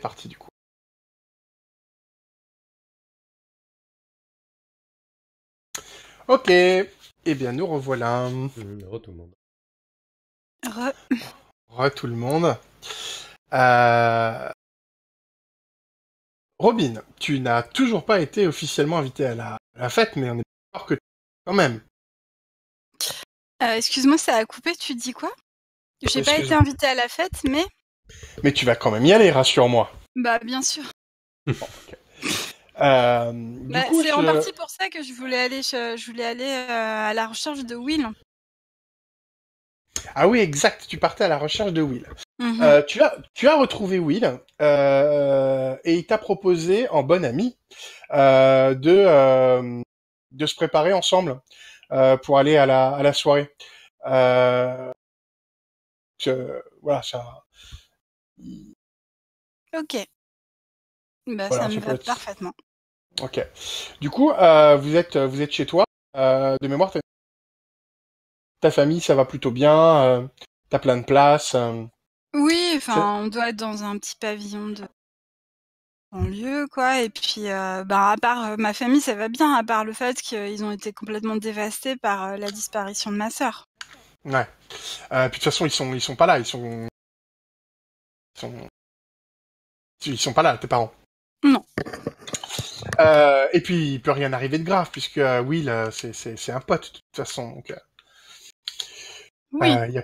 partie du coup. Ok, eh bien nous revoilà. Tout le monde. Tout le monde. Euh, Robin, tu n'as toujours pas été officiellement invité à la fête, mais on est d'accord que quand même. Excuse-moi, ça a coupé, tu dis quoi? J'ai pas été invitée à la fête, mais... Mais tu vas quand même y aller, rassure-moi. Bah, bien sûr. Bon, ok. C'est en partie pour ça que je voulais aller à la recherche de Will. Ah oui, exact, tu partais à la recherche de Will. Tu as retrouvé Will, et il t'a proposé, en bon ami, de se préparer ensemble pour aller à la soirée. Voilà, ça... Ok. Bah, Voilà, ça me va parfaitement. Ok. Du coup, vous êtes chez toi. De mémoire, ta famille, ça va plutôt bien. T'as plein de place. Oui, enfin, on doit être dans un petit pavillon de banlieue, quoi. Et puis, à part ma famille, ça va bien, à part le fait qu'ils ont été complètement dévastés par la disparition de ma sœur. Ouais. Puis de toute façon, ils sont pas là. Ils sont pas là, tes parents. Non. Et puis, il peut rien arriver de grave, puisque Will, c'est un pote, de toute façon. Donc, oui. Il y a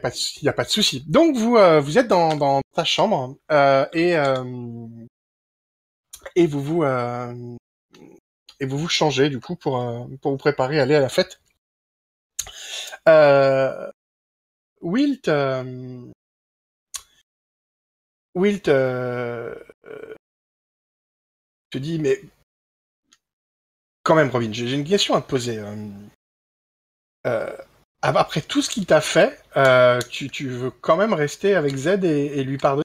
pas de souci. Donc, vous êtes dans ta chambre, et vous vous changez, du coup, pour vous préparer à aller à la fête. Will te dit, mais quand même, Robin, j'ai une question à te poser. Après tout ce qu'il t'a fait, tu veux quand même rester avec Z et lui pardonner?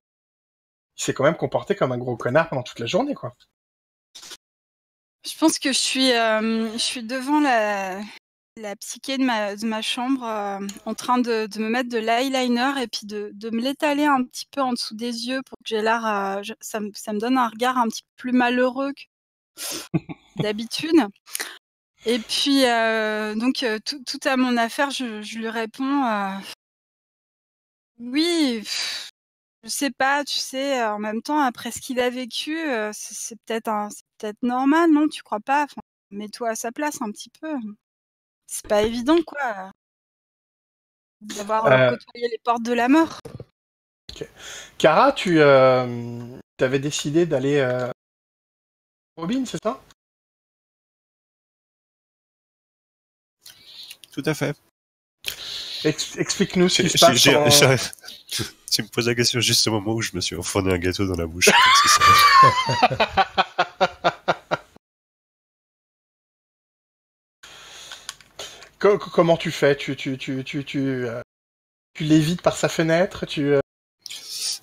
Il s'est quand même comporté comme un gros connard pendant toute la journée, quoi. Je pense que je suis devant la psyché de ma chambre, en train de me mettre de l'eyeliner et puis de me l'étaler un petit peu en dessous des yeux pour que j'ai l'air, ça me donne un regard un petit peu plus malheureux que d'habitude. Et puis, donc, tout à mon affaire, je lui réponds, oui, je sais pas, tu sais, en même temps, après ce qu'il a vécu, c'est peut-être normal, non, tu crois pas? Enfin, mets-toi à sa place un petit peu. C'est pas évident, quoi, d'avoir côtoyé les portes de la mort. Okay. Kara, tu avais décidé d'aller Robin, c'est ça? Tout à fait. Explique-nous ce qui se passe. Tu me poses la question juste au moment où je me suis enfourné un gâteau dans la bouche. Comment tu fais? Tu l'évites par sa fenêtre?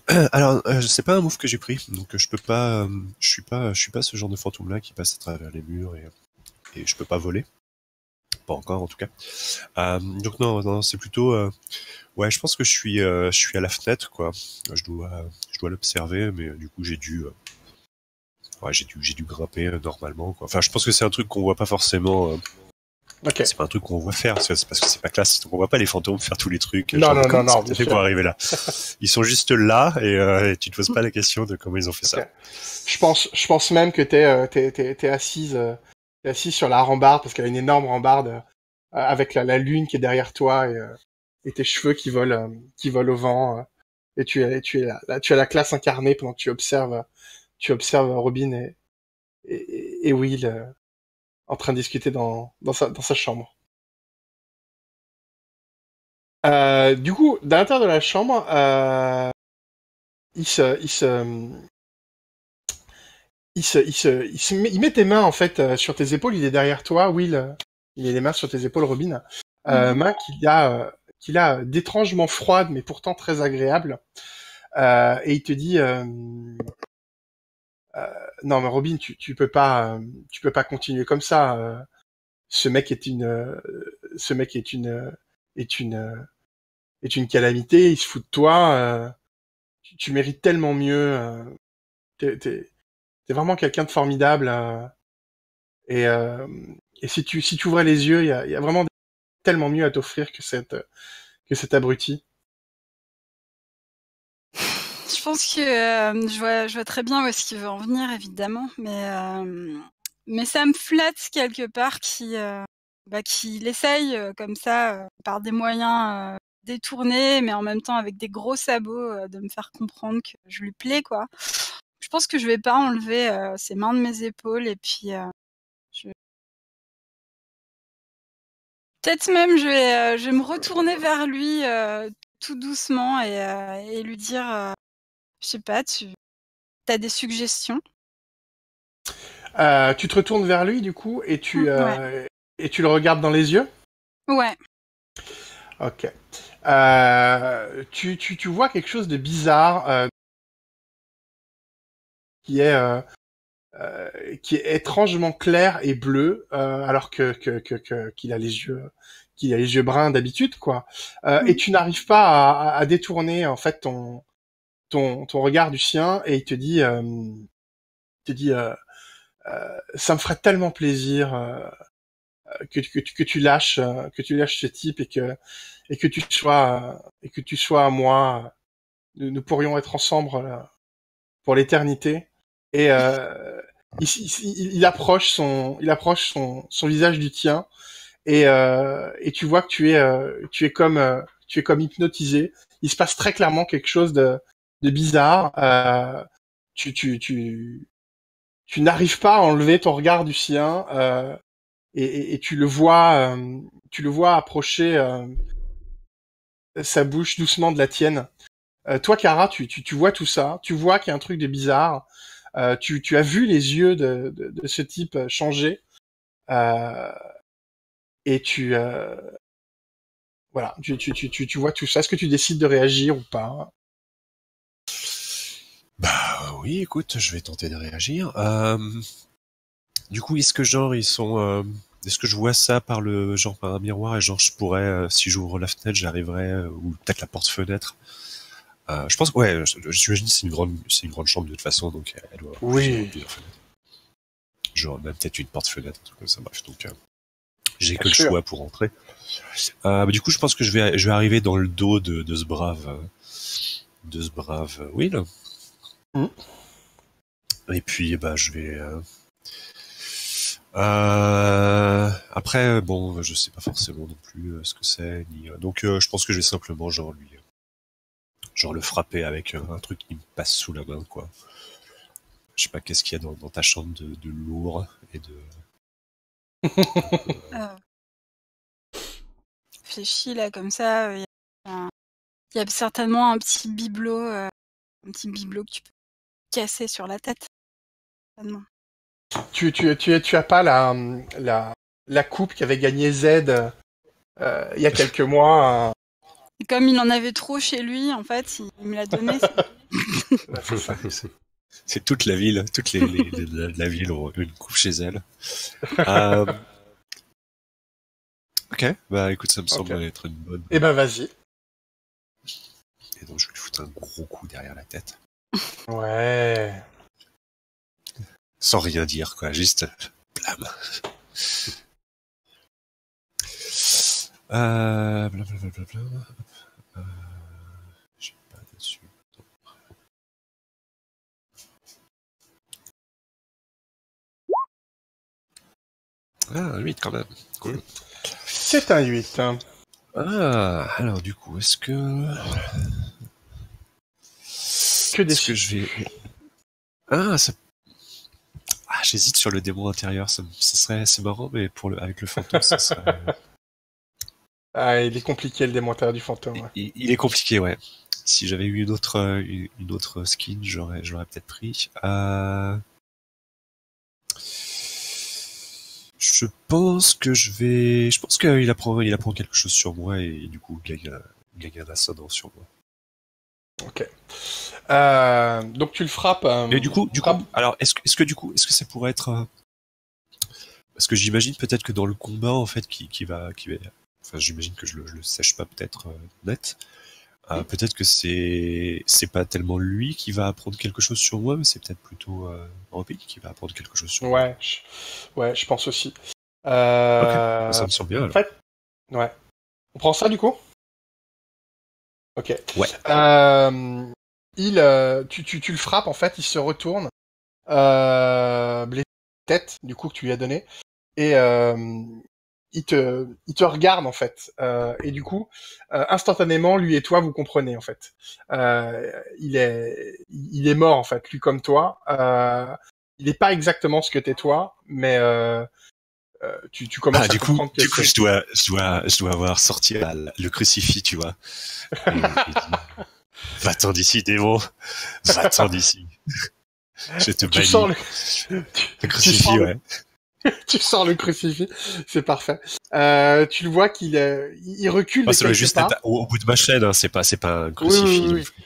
Alors, c'est pas un move que j'ai pris, donc je peux pas. Je suis pas ce genre de fantôme-là qui passe à travers les murs et je peux pas voler. Pas encore, en tout cas. Donc non, c'est plutôt. Ouais, je pense que je suis à la fenêtre, quoi. Je dois l'observer, mais du coup j'ai dû grimper normalement, quoi. Enfin, je pense que c'est un truc qu'on voit pas forcément. Okay. C'est pas un truc qu'on voit faire, c'est parce que c'est pas classe. Donc on voit pas les fantômes faire tous les trucs. Non, bien sûr. Pour arriver là. Ils sont juste là et tu te poses pas la question de comment ils ont fait ça. Je pense même que t'es assise sur la rambarde parce qu'elle a une énorme rambarde avec la lune qui est derrière toi et tes cheveux qui volent au vent, et tu as la classe incarnée pendant que tu observes Robin et Will en train de discuter dans sa chambre. Du coup, dans l'intérieur de la chambre, il met tes mains en fait sur tes épaules. Il est derrière toi, Will. Il met les mains sur tes épaules, Robin. Mains qu'il a d'étrangement froides, mais pourtant très agréables. Et il te dit, non mais Robin, tu peux pas continuer comme ça. Ce mec est une calamité. Il se fout de toi. Tu mérites tellement mieux. t'es vraiment quelqu'un de formidable. Et, euh, et si tu ouvrais les yeux, il y a vraiment tellement mieux à t'offrir que cet abruti. Je pense que je vois très bien où est-ce qu'il veut en venir, évidemment, mais ça me flatte quelque part qu'il essaye comme ça, par des moyens détournés, mais en même temps avec des gros sabots, de me faire comprendre que je lui plais, quoi. Je pense que je vais pas enlever ses mains de mes épaules et puis je... peut-être même je vais me retourner vers lui tout doucement et lui dire, je sais pas, t'as des suggestions? Tu te retournes vers lui du coup Ouais. et tu le regardes dans les yeux. Ouais. Ok. Tu vois quelque chose de bizarre qui est qui est étrangement clair et bleu alors qu'il a les yeux bruns d'habitude quoi. Et Mmh. tu n'arrives pas à détourner en fait ton regard du sien et il te dit ça me ferait tellement plaisir que tu lâches ce type et que tu sois à moi. Nous pourrions être ensemble pour l'éternité. Et il approche son visage du tien et tu vois que tu es comme hypnotisé. Il se passe très clairement quelque chose de bizarre. Tu, tu, tu, tu n'arrives pas à enlever ton regard du sien et tu le vois approcher sa bouche doucement de la tienne. Toi, Kara, tu vois tout ça. Tu vois qu'il y a un truc de bizarre. Tu as vu les yeux de ce type changer. Euh, et voilà, tu vois tout ça. Est-ce que tu décides de réagir ou pas? Bah oui, écoute, je vais tenter de réagir. Du coup, est-ce que genre ils sont, est-ce que je vois ça par par un miroir et genre je pourrais, si j'ouvre la fenêtre, j'arriverais ou peut-être la porte-fenêtre. Je pense que ouais, j'imagine que c'est une grande chambre de toute façon, donc elle doit avoir Oui. plusieurs fenêtres. Genre même peut-être une porte-fenêtre, un truc comme ça. Bref, donc j'ai Bien que le sûr. choix pour entrer. Du coup, je pense que je vais arriver dans le dos de ce brave Will. Mm. Et puis, bah, je vais. Après, bon, je sais pas forcément non plus ce que c'est. Donc, je pense que je vais simplement genre le frapper avec un truc qui me passe sous la main, quoi. Je sais pas qu'est-ce qu'il y a dans ta chambre de lourd et de. Heu, réfléchis là comme ça, il y a certainement un petit bibelot que tu peux casser sur la tête, certainement. Tu as pas la coupe qu'avait gagné Z il y a quelques mois. Et comme il en avait trop chez lui, en fait, il me l'a donné. C'est ça. C'est toute la ville, la ville ont une coupe chez elle. Euh, ok, bah écoute, ça me semble Ok. être une bonne. Eh ben vas-y. Et donc je vais lui foutre un gros coup derrière la tête. Ouais. Sans rien dire, quoi, juste blam. Blablabla. Euh, j'ai pas dessus. Ah, 8 quand même. Cool. C'est un 8. Ah, alors du coup, est-ce que décides-tu? je vais... Ah, ça... Ah, j'hésite sur le démon intérieur, ça serait assez marrant, mais avec le fantôme, ça serait... Ah, il est compliqué le démonteur du fantôme. Ouais. Il est compliqué, ouais. Si j'avais eu une autre skin, j'aurais peut-être pris. Je pense qu'il apprend quelque chose sur moi et du coup gagne un ascendant sur moi. Ok. Donc tu le frappes. Et du coup, alors est-ce que ça pourrait être parce que j'imagine peut-être que dans le combat en fait qui va, enfin j'imagine que je le sèche pas peut-être net. Peut-être que c'est pas tellement lui qui va apprendre quelque chose sur moi, mais c'est peut-être plutôt Robbie qui va apprendre quelque chose sur moi. Ouais, je pense aussi. Ok, ça me semble bien En alors. fait, ouais. On prend ça du coup? Ok. Ouais. Tu le frappes en fait, il se retourne, blessé tête du coup que tu lui as donné, et il te regarde en fait, et du coup, instantanément, lui et toi vous comprenez en fait. Il est mort en fait, lui comme toi. Il est pas exactement ce que t'es toi, mais tu commences à Du coup, comprendre que c'est. je dois avoir sorti le crucifix, tu vois. Et dit, va-t'en d'ici, démon. Va-t'en d'ici. Je te Tu sors bannis. le, Le tu sors crucifix, le, ouais. tu sors le crucifix, c'est parfait. Tu le vois qu'il il recule Moi, de ça doit quelques juste être pas. au bout de ma chaîne, hein. C'est pas un Oui, oui, crucifix oui, non oui. plus.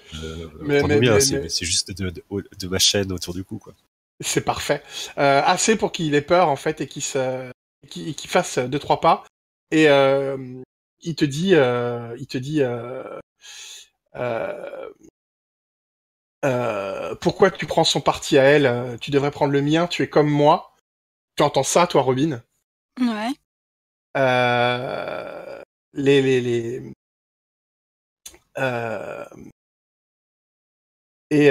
Mais, Entendons mais, bien, mais, mais c'est juste de ma chaîne autour du cou, quoi. c'est parfait. Assez pour qu'il ait peur en fait et qu'il fasse deux trois pas. Et il te dit, euh, pourquoi tu prends son parti à elle? Tu devrais prendre le mien. Tu es comme moi. Tu entends ça, toi, Robin? Ouais. Euh, les euh, et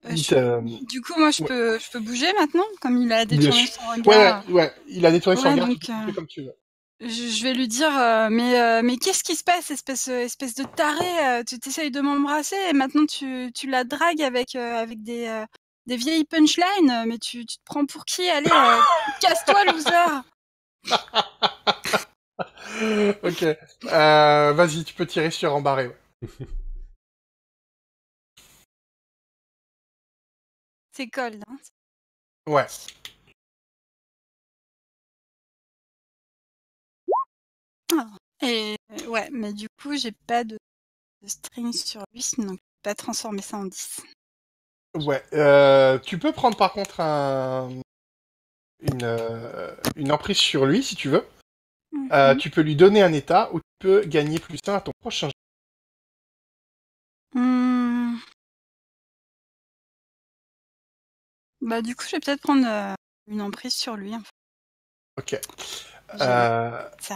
il Je- te, Du coup, moi, ouais, je peux bouger maintenant, comme il a bien détourné sûr. son Ouais, regard. ouais, il a détourné son Ouais, regard. Tu peux donc bouger comme tu veux. je vais lui dire, mais qu'est-ce qui se passe, espèce de taré, tu t'essayes de m'embrasser et maintenant tu la dragues avec des vieilles punchlines, mais tu te prends pour qui? Allez, casse-toi, loser! Ok. Vas-y, tu peux tirer sur embarré. Ouais. C'est cold, hein. Ouais. Ah. Et ouais, mais du coup, j'ai pas de string sur lui, donc je peux pas transformer ça en 10. Ouais. Tu peux prendre par contre une emprise sur lui si tu veux. Mhm. Tu peux lui donner un état ou tu peux gagner +1 à ton prochain jet. Hmm. Bah, du coup, je vais peut-être prendre une emprise sur lui, en fait. Ok. Je vais mettre Euh, ça.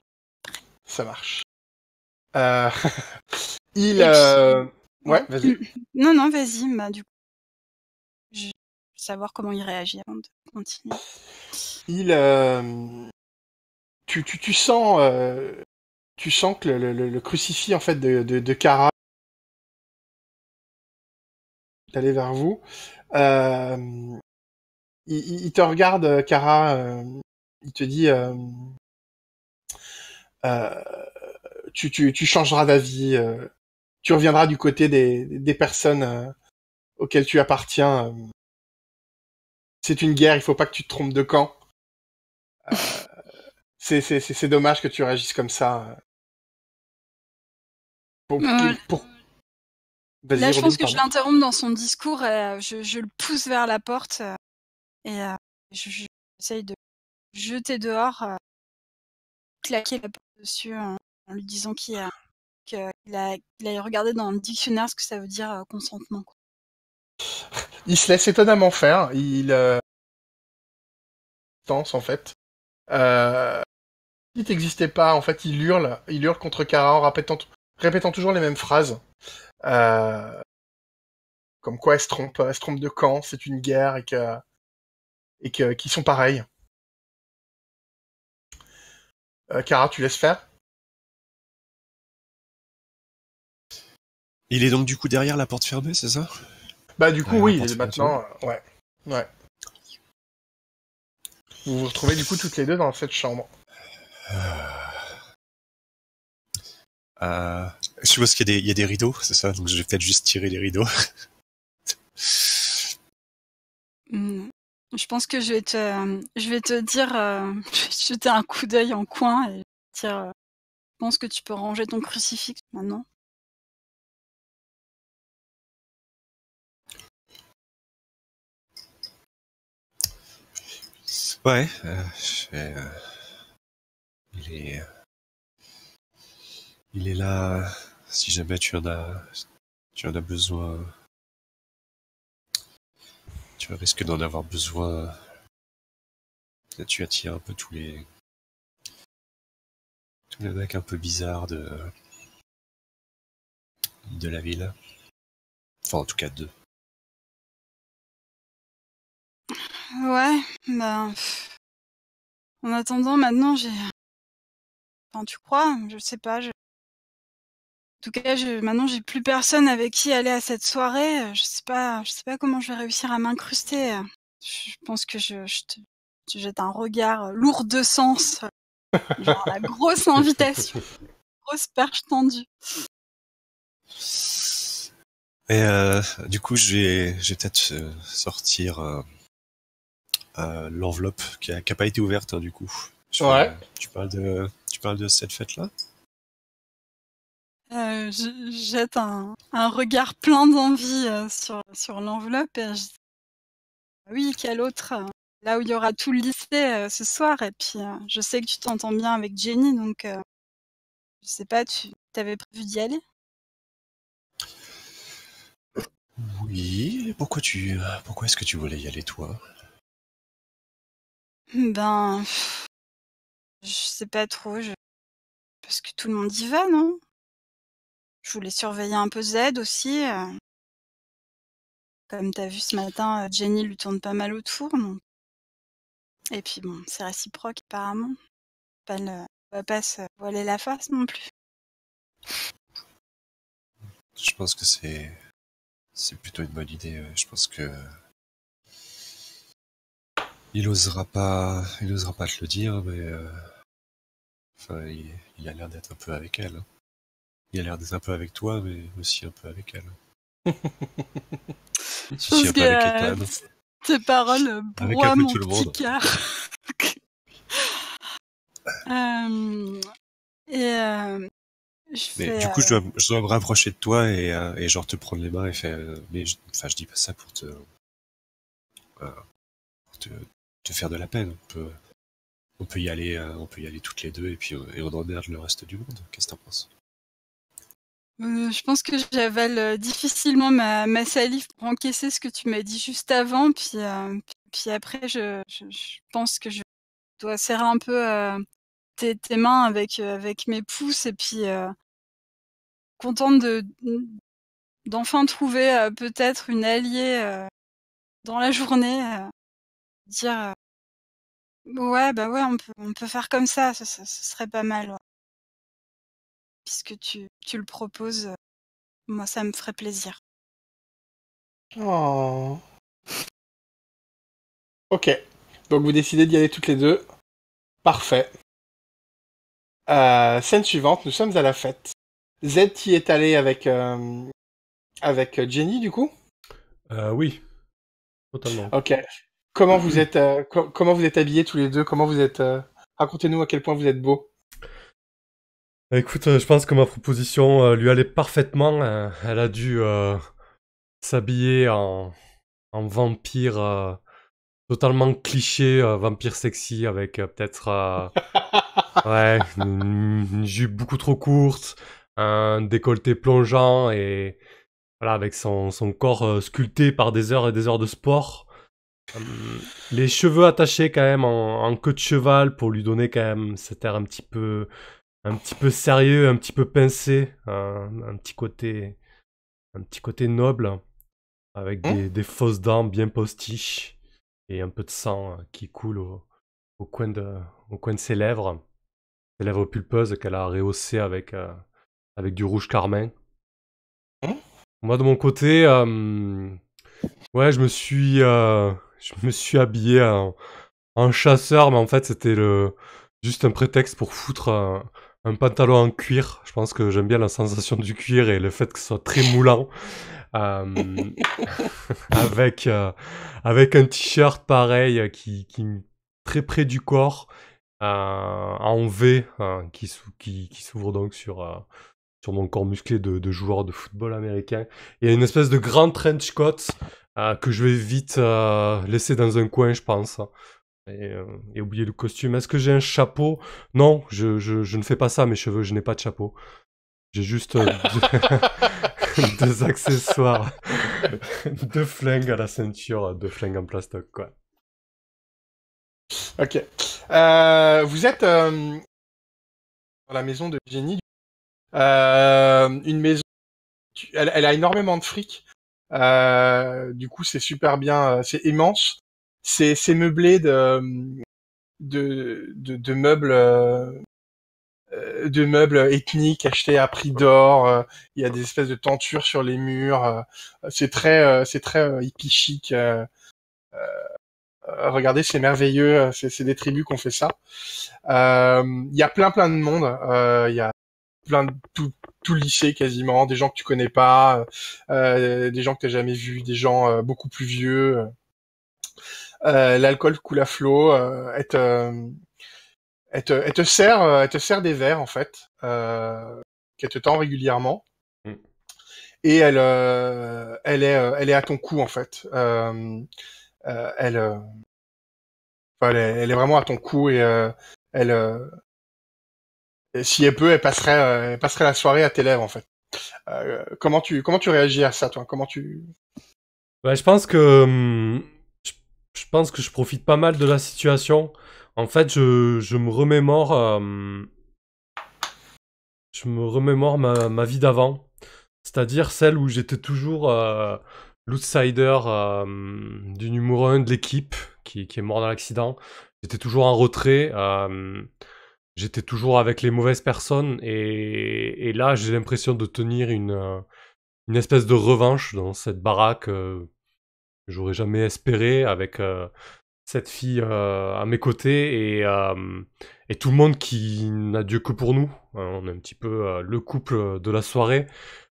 Ça marche. Euh, il... Et puis, Ouais, ouais. vas-y. Non, non, vas-y, bah, du coup, je veux savoir comment il réagit avant de continuer. Il... Tu sens que le crucifix en fait de Kara est allé vers vous. Euh, il te regarde, Kara. Il te dit, euh, tu changeras d'avis. Tu reviendras du côté des personnes auxquelles tu appartiens. C'est une guerre. Il faut pas que tu te trompes de camp. C'est dommage que tu réagisses comme ça. Pour, Euh, pour... Là, Vas-y, je Robin, pense que je pardon. l'interromps dans son discours et je le pousse vers la porte et j'essaye de le jeter dehors, claquer la porte dessus en lui disant qu'il a regardé dans le dictionnaire ce que ça veut dire consentement, quoi. Il se laisse étonnamment faire. Il tense en fait. Euh, il n'existait pas. En fait, il hurle contre Kara en répétant toujours les mêmes phrases. Euh, Comme quoi elle se trompe de camp. C'est une guerre qu'ils sont pareils. Kara, tu laisses faire. Il est donc du coup derrière la porte fermée, c'est ça? Bah du coup Derrière la oui, porte fermée. maintenant, ouais, ouais. Vous vous retrouvez du coup toutes les deux dans cette chambre. Je suppose il y a des rideaux, c'est ça? Donc je vais peut-être juste tirer les rideaux. Mmh. Je pense que je vais te dire, je vais te jeter un coup d'œil en coin et dire, «Je pense que tu peux ranger ton crucifix maintenant». Ouais, il est là. si jamais tu en as besoin, tu risques d'en avoir besoin. Tu attires un peu tous les mecs un peu bizarres de la ville. Enfin, en tout cas, deux. Ouais, bah... En attendant, maintenant, j'ai... Enfin, tu crois? Je sais pas, En tout cas, maintenant, j'ai plus personne avec qui aller à cette soirée. Je sais pas comment je vais réussir à m'incruster. Je pense que je te jette un regard lourd de sens, genre la grosse invitation, grosse perche tendue. Et du coup, je vais peut-être sortir l'enveloppe qui a pas été ouverte, hein, du coup. Ouais. Tu parles de cette fête-là? Je jette un regard plein d'envie sur l'enveloppe et je dis oui, quel autre là où il y aura tout le lycée ce soir. Et puis je sais que tu t'entends bien avec Jenny, donc je sais pas, tu avais prévu d'y aller? Oui. Pourquoi est-ce que tu voulais y aller, toi? Ben, je sais pas trop, parce que tout le monde y va, non? Je voulais surveiller un peu Z aussi. Comme t'as vu ce matin, Jenny lui tourne pas mal autour, donc... Et puis bon, c'est réciproque apparemment. On va pas se voiler la face non plus. Je pense que c'est plutôt une bonne idée. Je pense que il osera pas te le dire, mais enfin, il a l'air d'être un peu avec elle, hein. Il a l'air d'être un peu avec toi, mais aussi un peu avec elle. Je Aussi pense un peu avec Ethan. que tes paroles Avec un broient peu mon tout le petit monde. cœur. Je Mais fais... du coup, je dois me rapprocher de toi et genre te prendre les mains et faire. Mais enfin, je dis pas ça euh, pour te faire de la peine. On peut y aller toutes les deux et puis et on emmerde le reste du monde. Qu'est-ce que t'en penses? Je pense que j'avale difficilement ma salive pour encaisser ce que tu m'as dit juste avant. Puis après, je pense que je dois serrer un peu tes mains avec mes pouces. Et puis, contente d'enfin trouver peut-être une alliée dans la journée. Dire ouais, bah ouais, on peut faire comme ça. Ce serait pas mal. Ouais. Puisque tu le proposes, moi, ça me ferait plaisir. Oh. Ok. Donc vous décidez d'y aller toutes les deux. Parfait. Scène suivante, nous sommes à la fête. Z qui est allé avec Jenny du coup. Oui, totalement. Ok. Comment vous êtes comment vous êtes habillés tous les deux? Comment vous êtes racontez-nous à quel point vous êtes beaux. Écoute, je pense que ma proposition lui allait parfaitement. Elle a dû s'habiller en vampire totalement cliché, vampire sexy, avec peut-être ouais, une jupe beaucoup trop courte, un décolleté plongeant et voilà, avec son corps sculpté par des heures et des heures de sport. Les cheveux attachés quand même en queue de cheval pour lui donner quand même cet air un petit peu sérieux, un petit peu pincé, un petit côté noble, avec des fausses dents bien postiches et un peu de sang qui coule au coin de ses lèvres pulpeuses qu'elle a rehaussées avec du rouge carmin. Moi de mon côté, ouais, je me suis habillé en chasseur, mais en fait c'était juste un prétexte pour foutre un pantalon en cuir. Je pense que j'aime bien la sensation du cuir et le fait que ce soit très moulant. Avec un t-shirt pareil qui très près du corps, en V, qui s'ouvre donc sur mon corps musclé de joueur de football américain. Et une espèce de grand trench coat que je vais vite laisser dans un coin, je pense. Et oublier le costume. Est-ce que j'ai un chapeau? Non, je ne fais pas ça, mes cheveux, je n'ai pas de chapeau. J'ai juste deux accessoires, 2 flingues à la ceinture, 2 flingues en plastoc, quoi. Ok. Vous êtes dans la maison de Jenny. Une maison. Elle a énormément de fric. Du coup, c'est super bien. C'est immense. C'est meublé de meubles. De meubles ethniques achetés à prix d'or. Il y a des espèces de tentures sur les murs. C'est très hippie chic. Regardez, c'est merveilleux. C'est des tribus qui ont fait ça. Il y a plein de monde. Il y a plein de tout le lycée quasiment, des gens que tu connais pas, des gens que t'as jamais vus, des gens beaucoup plus vieux. L'alcool coule à flot. Elle te sert des verres en fait, qu'elle te tend régulièrement. Mm. Et elle est à ton cou en fait. Elle est vraiment à ton cou et et si elle peut, elle passerait la soirée à tes lèvres en fait. Comment tu réagis à ça, toi? Ouais, je pense que je pense que je profite pas mal de la situation. En fait, je me remémore ma vie d'avant, c'est-à-dire celle où j'étais toujours l'outsider du numéro 1 de l'équipe qui est mort dans l'accident. J'étais toujours en retrait, j'étais toujours avec les mauvaises personnes et là j'ai l'impression de tenir une espèce de revanche dans cette baraque que j'aurais jamais espéré avec cette fille à mes côtés et tout le monde qui n'a Dieu que pour nous. On est un petit peu le couple de la soirée.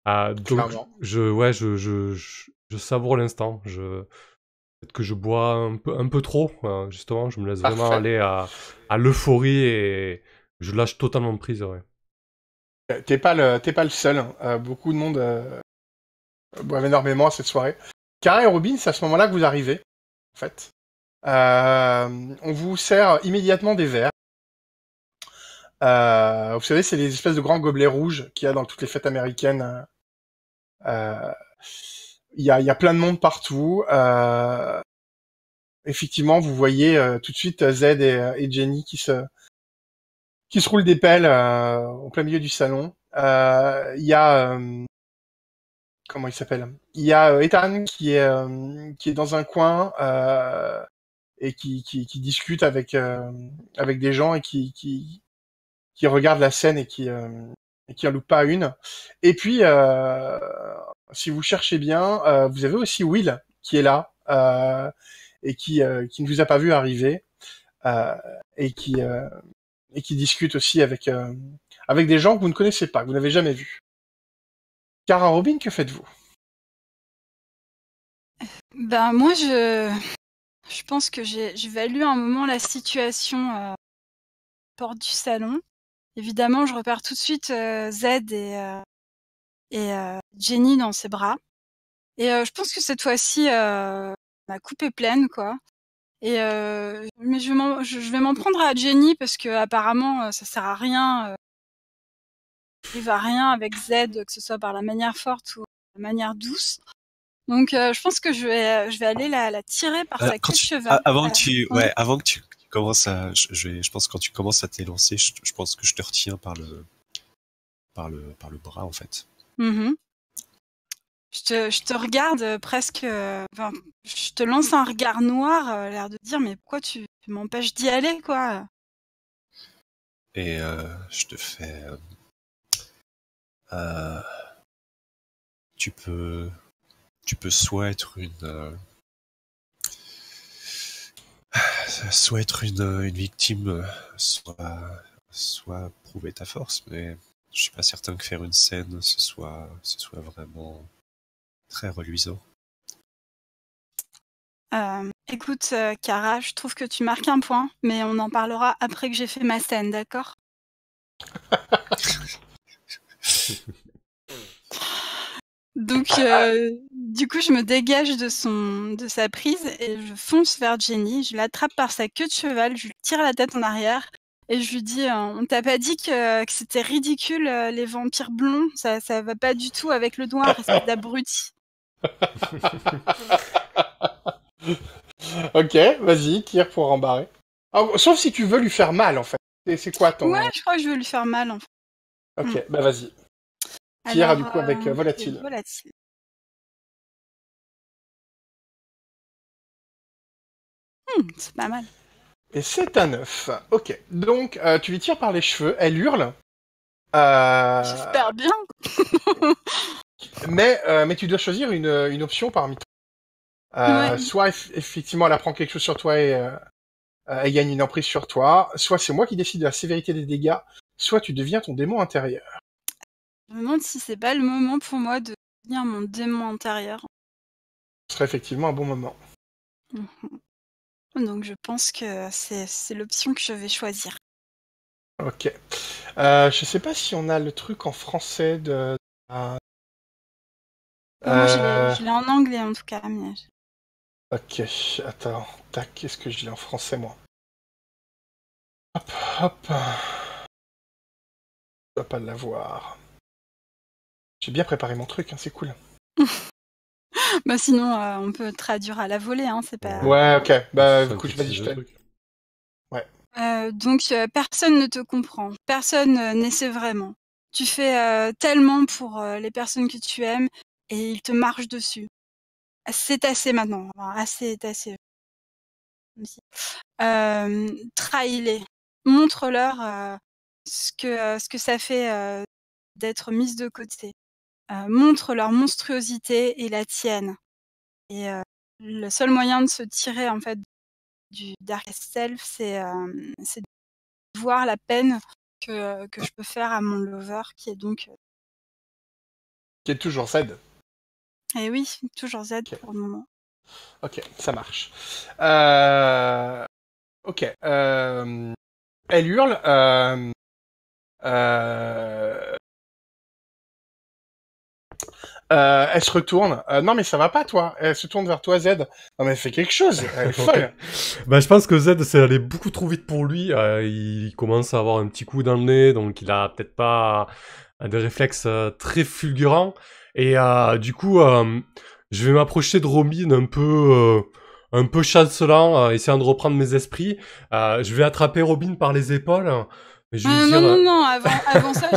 Donc Clairement. je savoure l'instant. Peut-être que je bois un peu trop. Justement, je me laisse vraiment Parfait. aller à l'euphorie et je lâche totalement prise. Ouais. T'es pas le seul. Hein. Beaucoup de monde boivent énormément à cette soirée. Cara et Robin, c'est à ce moment-là que vous arrivez, en fait. On vous sert immédiatement des verres. Vous savez, c'est les espèces de grands gobelets rouges qu'il y a dans toutes les fêtes américaines. Il y a plein de monde partout. Effectivement, vous voyez tout de suite Zed et Jenny qui se roulent des pelles au plein milieu du salon. Il y a comment il s'appelle? Il y a Ethan qui est dans un coin et qui discute avec des gens et qui regarde la scène et qui en loupe pas une. Et puis si vous cherchez bien, vous avez aussi Will qui est là et qui ne vous a pas vu arriver euh, et qui discute aussi avec des gens que vous ne connaissez pas, que vous n'avez jamais vus. Cara, Robin, que faites-vous? Ben moi je pense que j'évalue un moment la situation porte du salon. Évidemment, je repère tout de suite Zed et Jenny dans ses bras. Et je pense que cette fois-ci ma coupe est pleine quoi. Et mais je vais m'en prendre à Jenny parce que apparemment ça sert à rien. Il va rien avec Zed, que ce soit par la manière forte ou la manière douce. Donc je pense que je vais aller la tirer par sa queue de cheval. Avant que tu commences à, je pense que quand tu commences à t'élancer, je pense que je te retiens par le bras en fait. Mm-hmm. Je te regarde presque, enfin, je te lance un regard noir, l'air de dire mais pourquoi tu m'empêches d'y aller quoi. Et je te fais, tu peux soit être une victime, soit prouver ta force, mais je suis pas certain que faire une scène ce soit vraiment très reluisant. Écoute, Cara, je trouve que tu marques un point, mais on en parlera après que j'ai fait ma scène, d'accord? Donc, du coup, je me dégage de sa prise et je fonce vers Jenny. Je l'attrape par sa queue de cheval, je lui tire la tête en arrière et je lui dis on t'a pas dit que c'était ridicule les vampires blonds, ça va pas du tout avec le noir, espèce d'abruti. Ok, vas-y, tire pour rembarrer. Sauf si tu veux lui faire mal, en fait. C'est quoi ton... Ouais, je crois que je vais lui faire mal en fait. Ok, bah vas-y. Tire Alors, du coup avec volatile. Volatile. C'est pas mal. Et c'est un 9. Ok, donc tu lui tires par les cheveux, elle hurle. J'espère bien. Mais tu dois choisir une option parmi Ouais. soit effectivement elle apprend quelque chose sur toi et elle gagne une emprise sur toi, soit c'est moi qui décide de la sévérité des dégâts, soit tu deviens ton démon intérieur. Je me demande si c'est pas le moment pour moi de devenir mon démon intérieur. Ce serait effectivement un bon moment. Donc je pense que c'est l'option que je vais choisir. Ok. Je sais pas si on a le truc en français de... Moi, je l'ai en anglais en tout cas. Mais... Ok, attends, tac, qu'est-ce que je l'ai en français moi? Hop, hop. Je dois pas l'avoir. J'ai bien préparé mon truc, hein, c'est cool. Bah sinon, on peut traduire à la volée, hein, c'est pas... Ouais, ok, bah écoute, Synthétise vas-y, je le te... truc. Donc, personne ne te comprend, personne n'essaie vraiment. Tu fais tellement pour les personnes que tu aimes et ils te marchent dessus. C'est assez maintenant, enfin, assez est assez. Trahis-les, montre-leur ce que ça fait d'être mise de côté. Montre leur monstruosité et la tienne. Et le seul moyen de se tirer en fait du Darkest Self, c'est de voir la peine que je peux faire à mon lover, qui est donc... Qui est toujours Z. Eh oui, toujours Z Ok. pour le moment. Ok, ça marche. Ok. Elle hurle. Elle se retourne. Non, mais ça va pas, toi. Elle se tourne vers toi, Z. Non, mais fais quelque chose. Elle est folle. Bah, je pense que Z, c'est allé beaucoup trop vite pour lui. Il commence à avoir un petit coup dans le nez, donc il a peut-être pas des réflexes très fulgurants. Et du coup, je vais m'approcher de Robin un peu chancelant, essayant de reprendre mes esprits. Je vais attraper Robin par les épaules. Et je vais lui dire, Non, avant ça,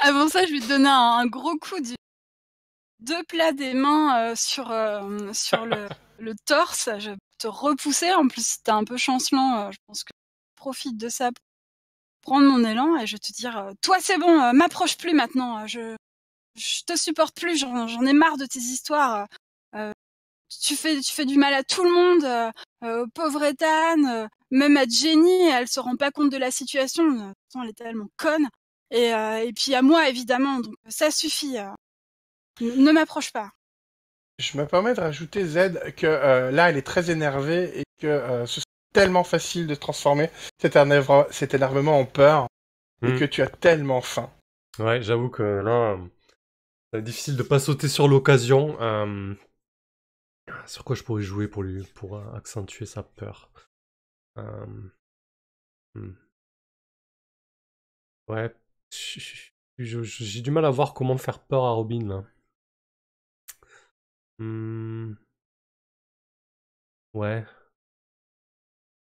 avant ça, je vais te donner un gros coup de plat des mains sur le torse. Je vais te repousser. En plus, si t'es un peu chancelant, je pense que je profite de ça pour prendre mon élan et je vais te dire toi, c'est bon, m'approche plus maintenant. Je te supporte plus. J'en ai marre de tes histoires. Tu fais du mal à tout le monde. Pauvre Ethan, même à Jenny, elle se rend pas compte de la situation. Pourtant, elle est tellement conne. Et puis à moi, évidemment. Donc ça suffit. Ne m'approche pas. Je me permets de rajouter, Z, que là, elle est très énervée et que ce serait tellement facile de transformer cet énervement en peur et que tu as tellement faim. Ouais, j'avoue que là, c'est difficile de pas sauter sur l'occasion. Sur quoi je pourrais jouer pour accentuer sa peur. Ouais, j'ai du mal à voir comment faire peur à Robin là. Ouais.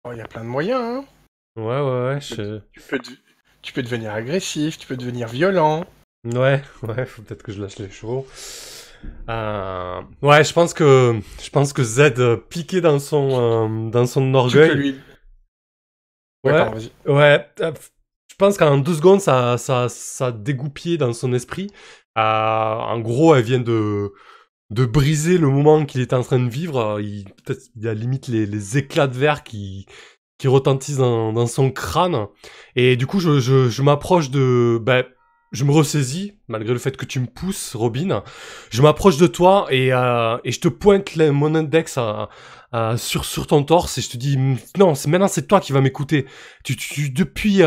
Oh, il y a plein de moyens, hein. Ouais. Tu peux devenir agressif, tu peux devenir violent. Ouais, faut peut-être que je lâche les chevaux. Ouais, je pense que Z piqué dans son orgueil. Tu peux lui... Ouais, pardon, vas-y. ouais. Je pense qu'en 2 secondes, ça a dégoupillé dans son esprit. En gros, elle vient de briser le moment qu'il est en train de vivre. Peut-être il y a limite les éclats de verre qui retentissent dans son crâne. Et du coup, je m'approche de... je me ressaisis, malgré le fait que tu me pousses, Robin. Je m'approche de toi et je te pointe mon index sur ton torse et je te dis non, maintenant c'est toi qui vas m'écouter. Depuis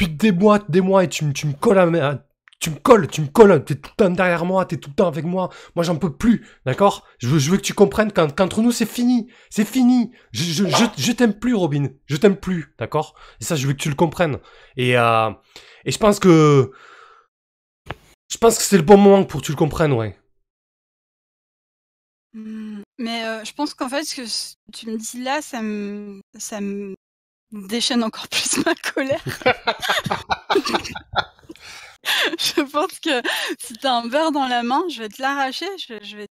des mois et tu me colles tu me colles, t'es tout le temps derrière moi, t'es tout le temps avec moi. Moi, j'en peux plus, d'accord? Je veux que tu comprennes qu'entre nous, c'est fini. C'est fini. Je t'aime plus, Robin. Je t'aime plus, d'accord? Et ça, je veux que tu le comprennes. Et je pense que c'est le bon moment pour que tu le comprennes, ouais. Mais je pense qu'en fait, ce que tu me dis là, ça me déchaîne encore plus ma colère. Je pense que si t'as un verre dans la main, je vais te l'arracher, je vais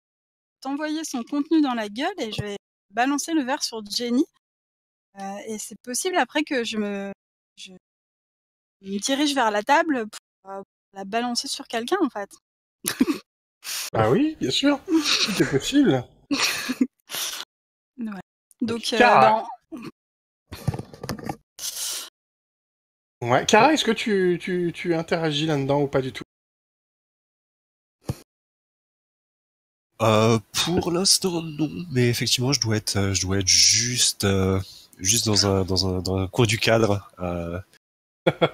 t'envoyer son contenu dans la gueule et je vais balancer le verre sur Jenny. Et c'est possible après que je me dirige vers la table pour la balancer sur quelqu'un, en fait. Ah oui, bien sûr, tout est possible. Ouais. Donc, Kara. Ouais, Kara, est-ce que tu interagis là-dedans ou pas du tout? Pour l'instant, non. Mais effectivement, je dois être juste dans un coin du cadre.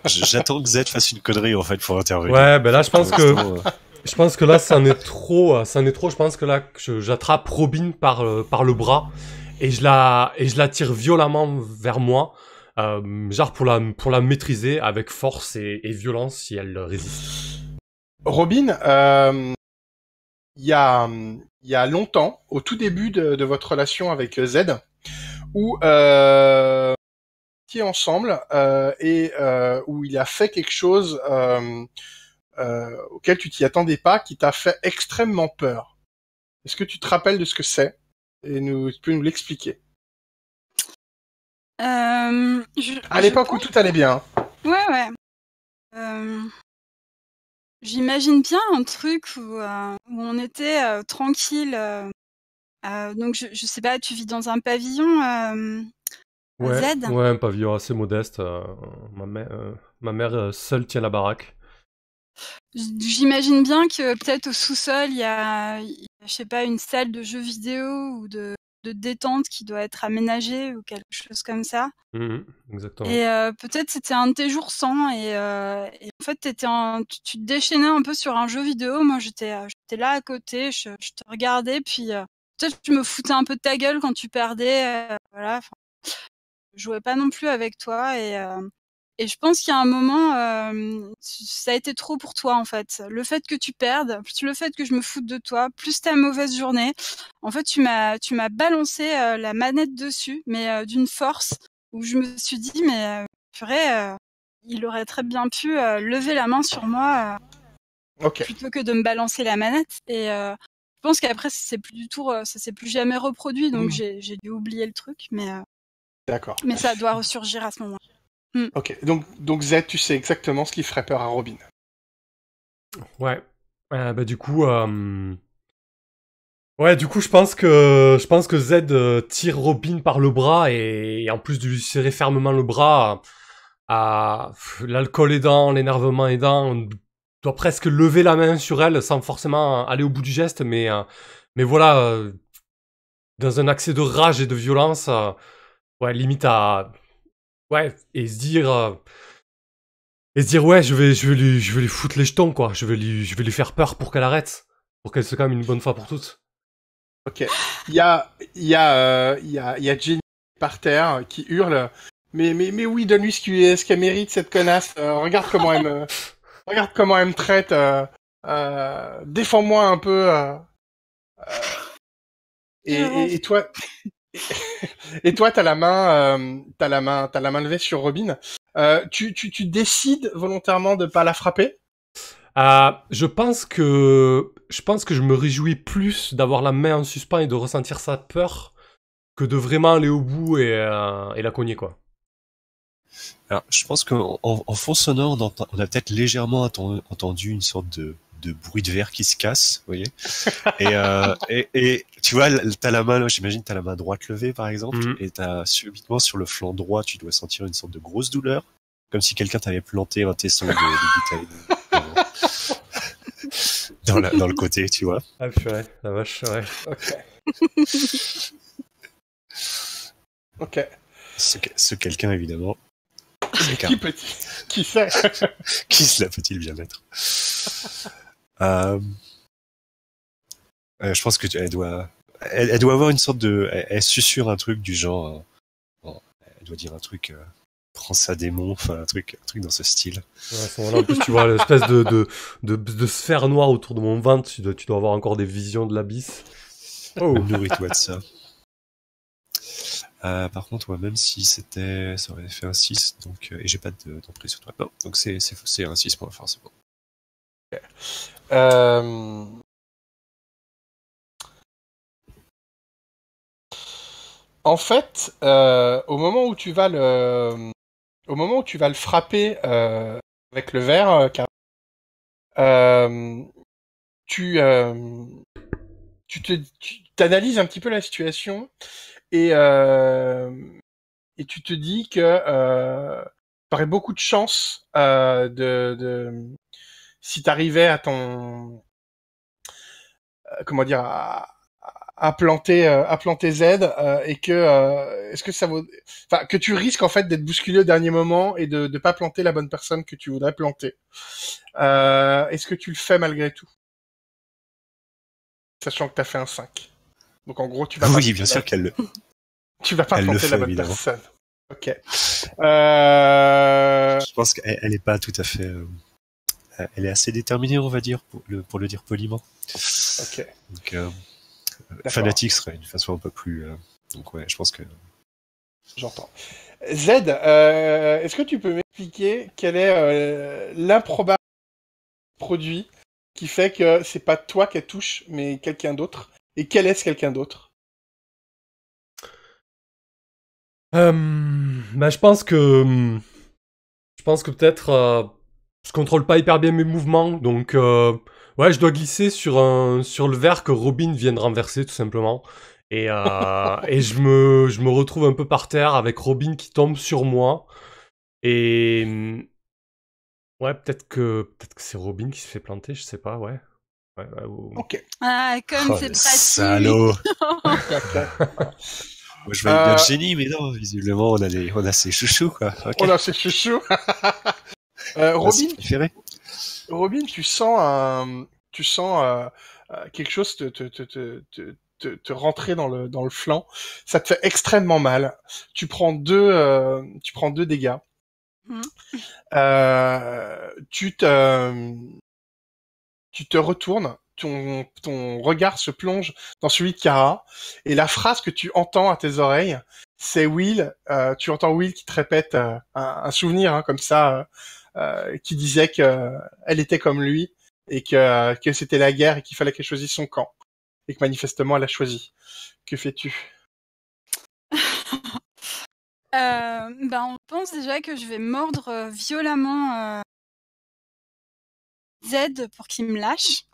J'attends que Z fasse une connerie, en fait, pour intervenir. Ouais, ben là, je pense que là, ça en est trop. Je pense que là, j'attrape Robin par le bras et je la tire violemment vers moi, genre pour la maîtriser avec force et violence si elle résiste. Robin, il y a longtemps, au tout début de votre relation avec Z, où qui est ensemble et où il a fait quelque chose auquel tu t'y attendais pas, qui t'a fait extrêmement peur. Est-ce que tu te rappelles de ce que c'est et tu peux nous l'expliquer? À l'époque où tout allait bien. Ouais. J'imagine bien un truc où on était tranquille. Donc je sais pas, tu vis dans un pavillon Ouais, Z. ouais, un pavillon assez modeste. Ma mère seule tient la baraque. J'imagine bien que peut-être au sous-sol il y a, je sais pas, une salle de jeux vidéo ou de détente qui doit être aménagée ou quelque chose comme ça. Exactement. Et peut-être c'était un de tes jours sans et en fait tu te déchaînais un peu sur un jeu vidéo. Moi j'étais là à côté, je te regardais, puis peut-être je me foutais un peu de ta gueule quand tu perdais. Voilà, enfin, je jouais pas non plus avec toi et je pense qu'il y a un moment ça a été trop pour toi en fait. Le fait que tu perdes, plus le fait que je me foute de toi, plus ta mauvaise journée. En fait tu m'as balancé la manette dessus, mais d'une force où je me suis dit mais purée, il aurait très bien pu lever la main sur moi plutôt que de me balancer la manette. Et je pense qu'après ça s'est plus jamais reproduit, donc j'ai dû oublier le truc, D'accord. mais ça doit ressurgir à ce moment-là. Ok, donc Z, tu sais exactement ce qui ferait peur à Robin. Ouais. Du coup, je pense que Z tire Robin par le bras et en plus de lui serrer fermement le bras, l'alcool aidant, l'énervement aidant, on doit presque lever la main sur elle sans forcément aller au bout du geste, mais voilà, dans un accès de rage et de violence, limite à, et se dire, ouais, je vais lui foutre les jetons, quoi. Je vais lui faire peur pour qu'elle arrête, pour qu'elle se calme une bonne fois pour toutes. Ok. Il y a Jenny par terre qui hurle. Mais oui, donne-lui ce qu'elle mérite, cette connasse. Regarde comment elle me traite. Défends-moi un peu. Et toi, et toi, t'as la main levée sur Robin. Tu décides volontairement de pas la frapper? Je pense que je me réjouis plus d'avoir la main en suspens et de ressentir sa peur que de vraiment aller au bout et la cogner, quoi. Alors, je pense qu'en fond sonore, on a peut-être légèrement entendu une sorte de bruit de verre qui se casse, vous voyez. Et tu vois, t'as la main, j'imagine, t'as la main droite levée, par exemple, et t'as subitement sur le flanc droit, tu dois sentir une sorte de grosse douleur, comme si quelqu'un t'avait planté un tesson de bouteille dans le côté, tu vois. Ah purée, la vache, ouais. Ok. Ce quelqu'un, évidemment. Qui sait? Qui cela peut-il bien être? Euh, je pense que elle doit avoir une sorte de, elle susurre un truc du genre, bon, elle doit dire un truc, prends ça démon, enfin un truc dans ce style. Ouais, à ce moment-là, en plus, tu vois l'espèce de sphère noire autour de mon ventre. Tu dois avoir encore des visions de l'abysse. Oh, nourris-toi de ça. Par contre, ouais, même si ça aurait fait un 6, donc, et j'ai pas d'emprise sur toi. Non, donc c'est un 6 points forcément. En fait, au moment où tu vas le frapper avec le verre, tu t'analyses un petit peu la situation et tu te dis que t'aurais beaucoup de chance si t'arrivais à ton comment dire à planter Z et que est-ce que ça vaut enfin que tu risques en fait d'être bousculé au dernier moment et de pas planter la bonne personne que tu voudrais planter. Est-ce que tu le fais malgré tout? Sachant que t'as fait un 5. Donc en gros, tu vas Oui, bien sûr tu vas pas elle le planter fait, la bonne évidemment. personne. Ok. Je pense qu'elle est pas tout à fait, elle est assez déterminée, on va dire, pour le dire poliment. Ok. Donc, fanatique serait une façon un peu plus, donc ouais, je pense que. J'entends. Z, est-ce que tu peux m'expliquer quel est l'improbable produit qui fait que c'est pas toi qu'elle touche, mais quelqu'un d'autre? Et quel est ce quelqu'un d'autre? Bah, je pense que peut-être je contrôle pas hyper bien mes mouvements, donc ouais, je dois glisser sur le verre que Robin vient de renverser tout simplement, et je me retrouve un peu par terre avec Robin qui tombe sur moi, et ouais, peut-être que c'est Robin qui se fait planter, je sais pas, ouais. Ok. Ah, comme Oh, c'est le pratique. salaud. Ok. Moi, je vais dire génie, mais non, visiblement, on a ses chouchous, quoi. Okay. On a ses chouchous. Robin, tu sens quelque chose te rentrer dans le flanc. Ça te fait extrêmement mal. Tu prends deux dégâts. Mm. Tu te retournes, ton regard se plonge dans celui de Kara, et la phrase que tu entends à tes oreilles, c'est Will. Tu entends Will qui te répète un souvenir hein, comme ça, qui disait que elle était comme lui et que c'était la guerre et qu'il fallait qu'elle choisisse son camp et que manifestement elle a choisi. Que fais-tu? Ben, on pense déjà que je vais mordre violemment Z pour qu'il me lâche.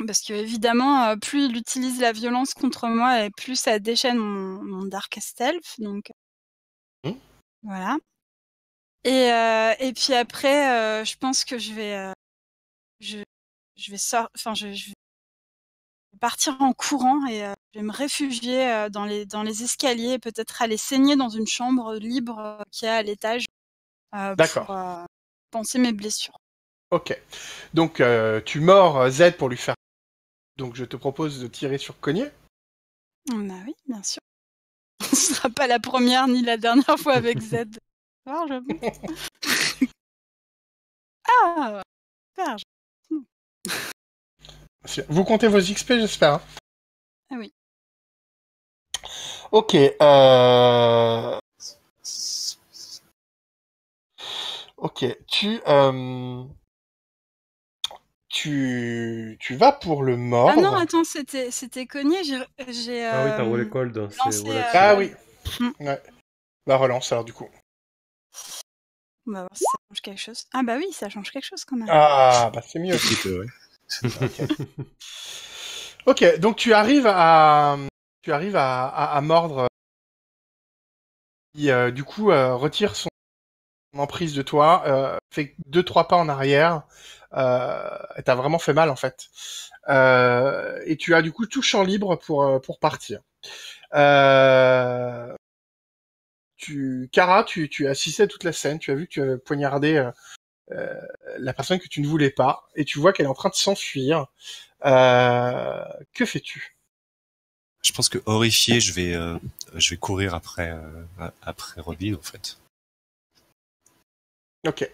Parce que évidemment, plus il utilise la violence contre moi et plus ça déchaîne mon Darkest Elf, donc voilà. Et puis après, je pense que je vais je vais partir en courant et je vais me réfugier dans les escaliers, peut-être aller saigner dans une chambre libre qu'il y a à l'étage D'accord. pour panser mes blessures. Ok. Donc tu mords Z pour lui faire. Donc je te propose de tirer sur Cogné. Bah oui, bien sûr. Ce sera pas la première ni la dernière fois avec Z. Alors, je pense. Ah, super. Vous comptez vos XP, j'espère. Hein. Ah oui. Ok. Ok. Tu vas pour le mordre. Ah non, attends, c'était cogné. J'ai Ah oui, t'as roulé cold. lancé. Ah oui. Ouais. Bah relance alors du coup. On va voir si ça change quelque chose. Ah bah oui, ça change quelque chose quand même. Ah bah c'est mieux. Un petit peu, ouais. Ok, donc tu arrives à mordre. Qui du coup retire son emprise de toi, fait 2-3 pas en arrière. Et t'as vraiment fait mal en fait. Et tu as du coup tout champ libre pour partir. Kara, tu as assisté à toute la scène, tu as vu que tu avais poignardé la personne que tu ne voulais pas, et tu vois qu'elle est en train de s'enfuir. Que fais-tu? Je pense que horrifié, je vais courir après Robin en fait. Ok.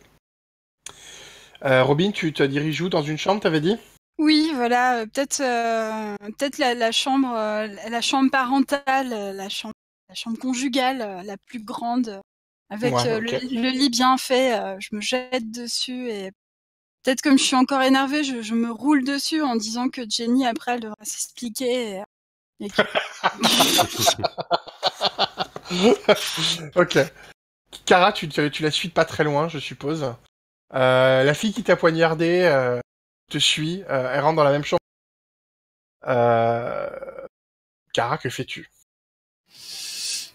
Robin, tu te diriges où dans une chambre, t'avais dit? Oui, voilà, peut-être la chambre parentale, la chambre conjugale, la plus grande, avec Ouais, ok. le lit bien fait. Je me jette dessus et peut-être comme je suis encore énervée, je me roule dessus en disant que Jenny après elle devra s'expliquer. Et que- Ok. Kara, tu la suis de pas très loin, je suppose. La fille qui t'a poignardé te suit. Elle rentre dans la même chambre. Euh... Kara, que fais-tu?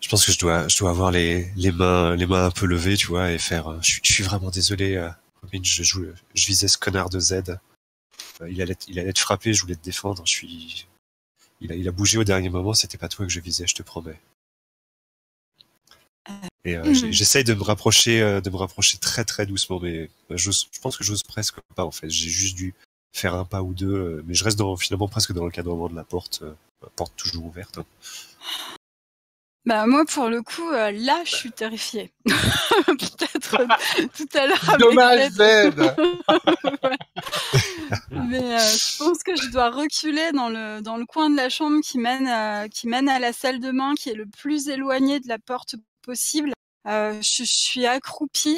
Je pense que je dois avoir les mains un peu levées, tu vois, et faire. Je suis vraiment désolé, Robin. Je visais ce connard de Z. Il allait te frapper, je voulais te défendre. Il a bougé au dernier moment. C'était pas toi que je visais, je te promets. Et j'essaye de me rapprocher très très doucement, mais je pense que j'ose presque pas en fait. J'ai juste dû faire un pas ou deux, mais je reste finalement presque dans l'encadrement de la porte toujours ouverte. Hein. Bah moi pour le coup là je suis terrifiée. Peut-être tout à l'heure avec Dommage, Z. Z. Ouais. Mais je pense que je dois reculer dans le coin de la chambre qui mène à la salle de bain, qui est le plus éloigné de la porte possible. Je suis accroupie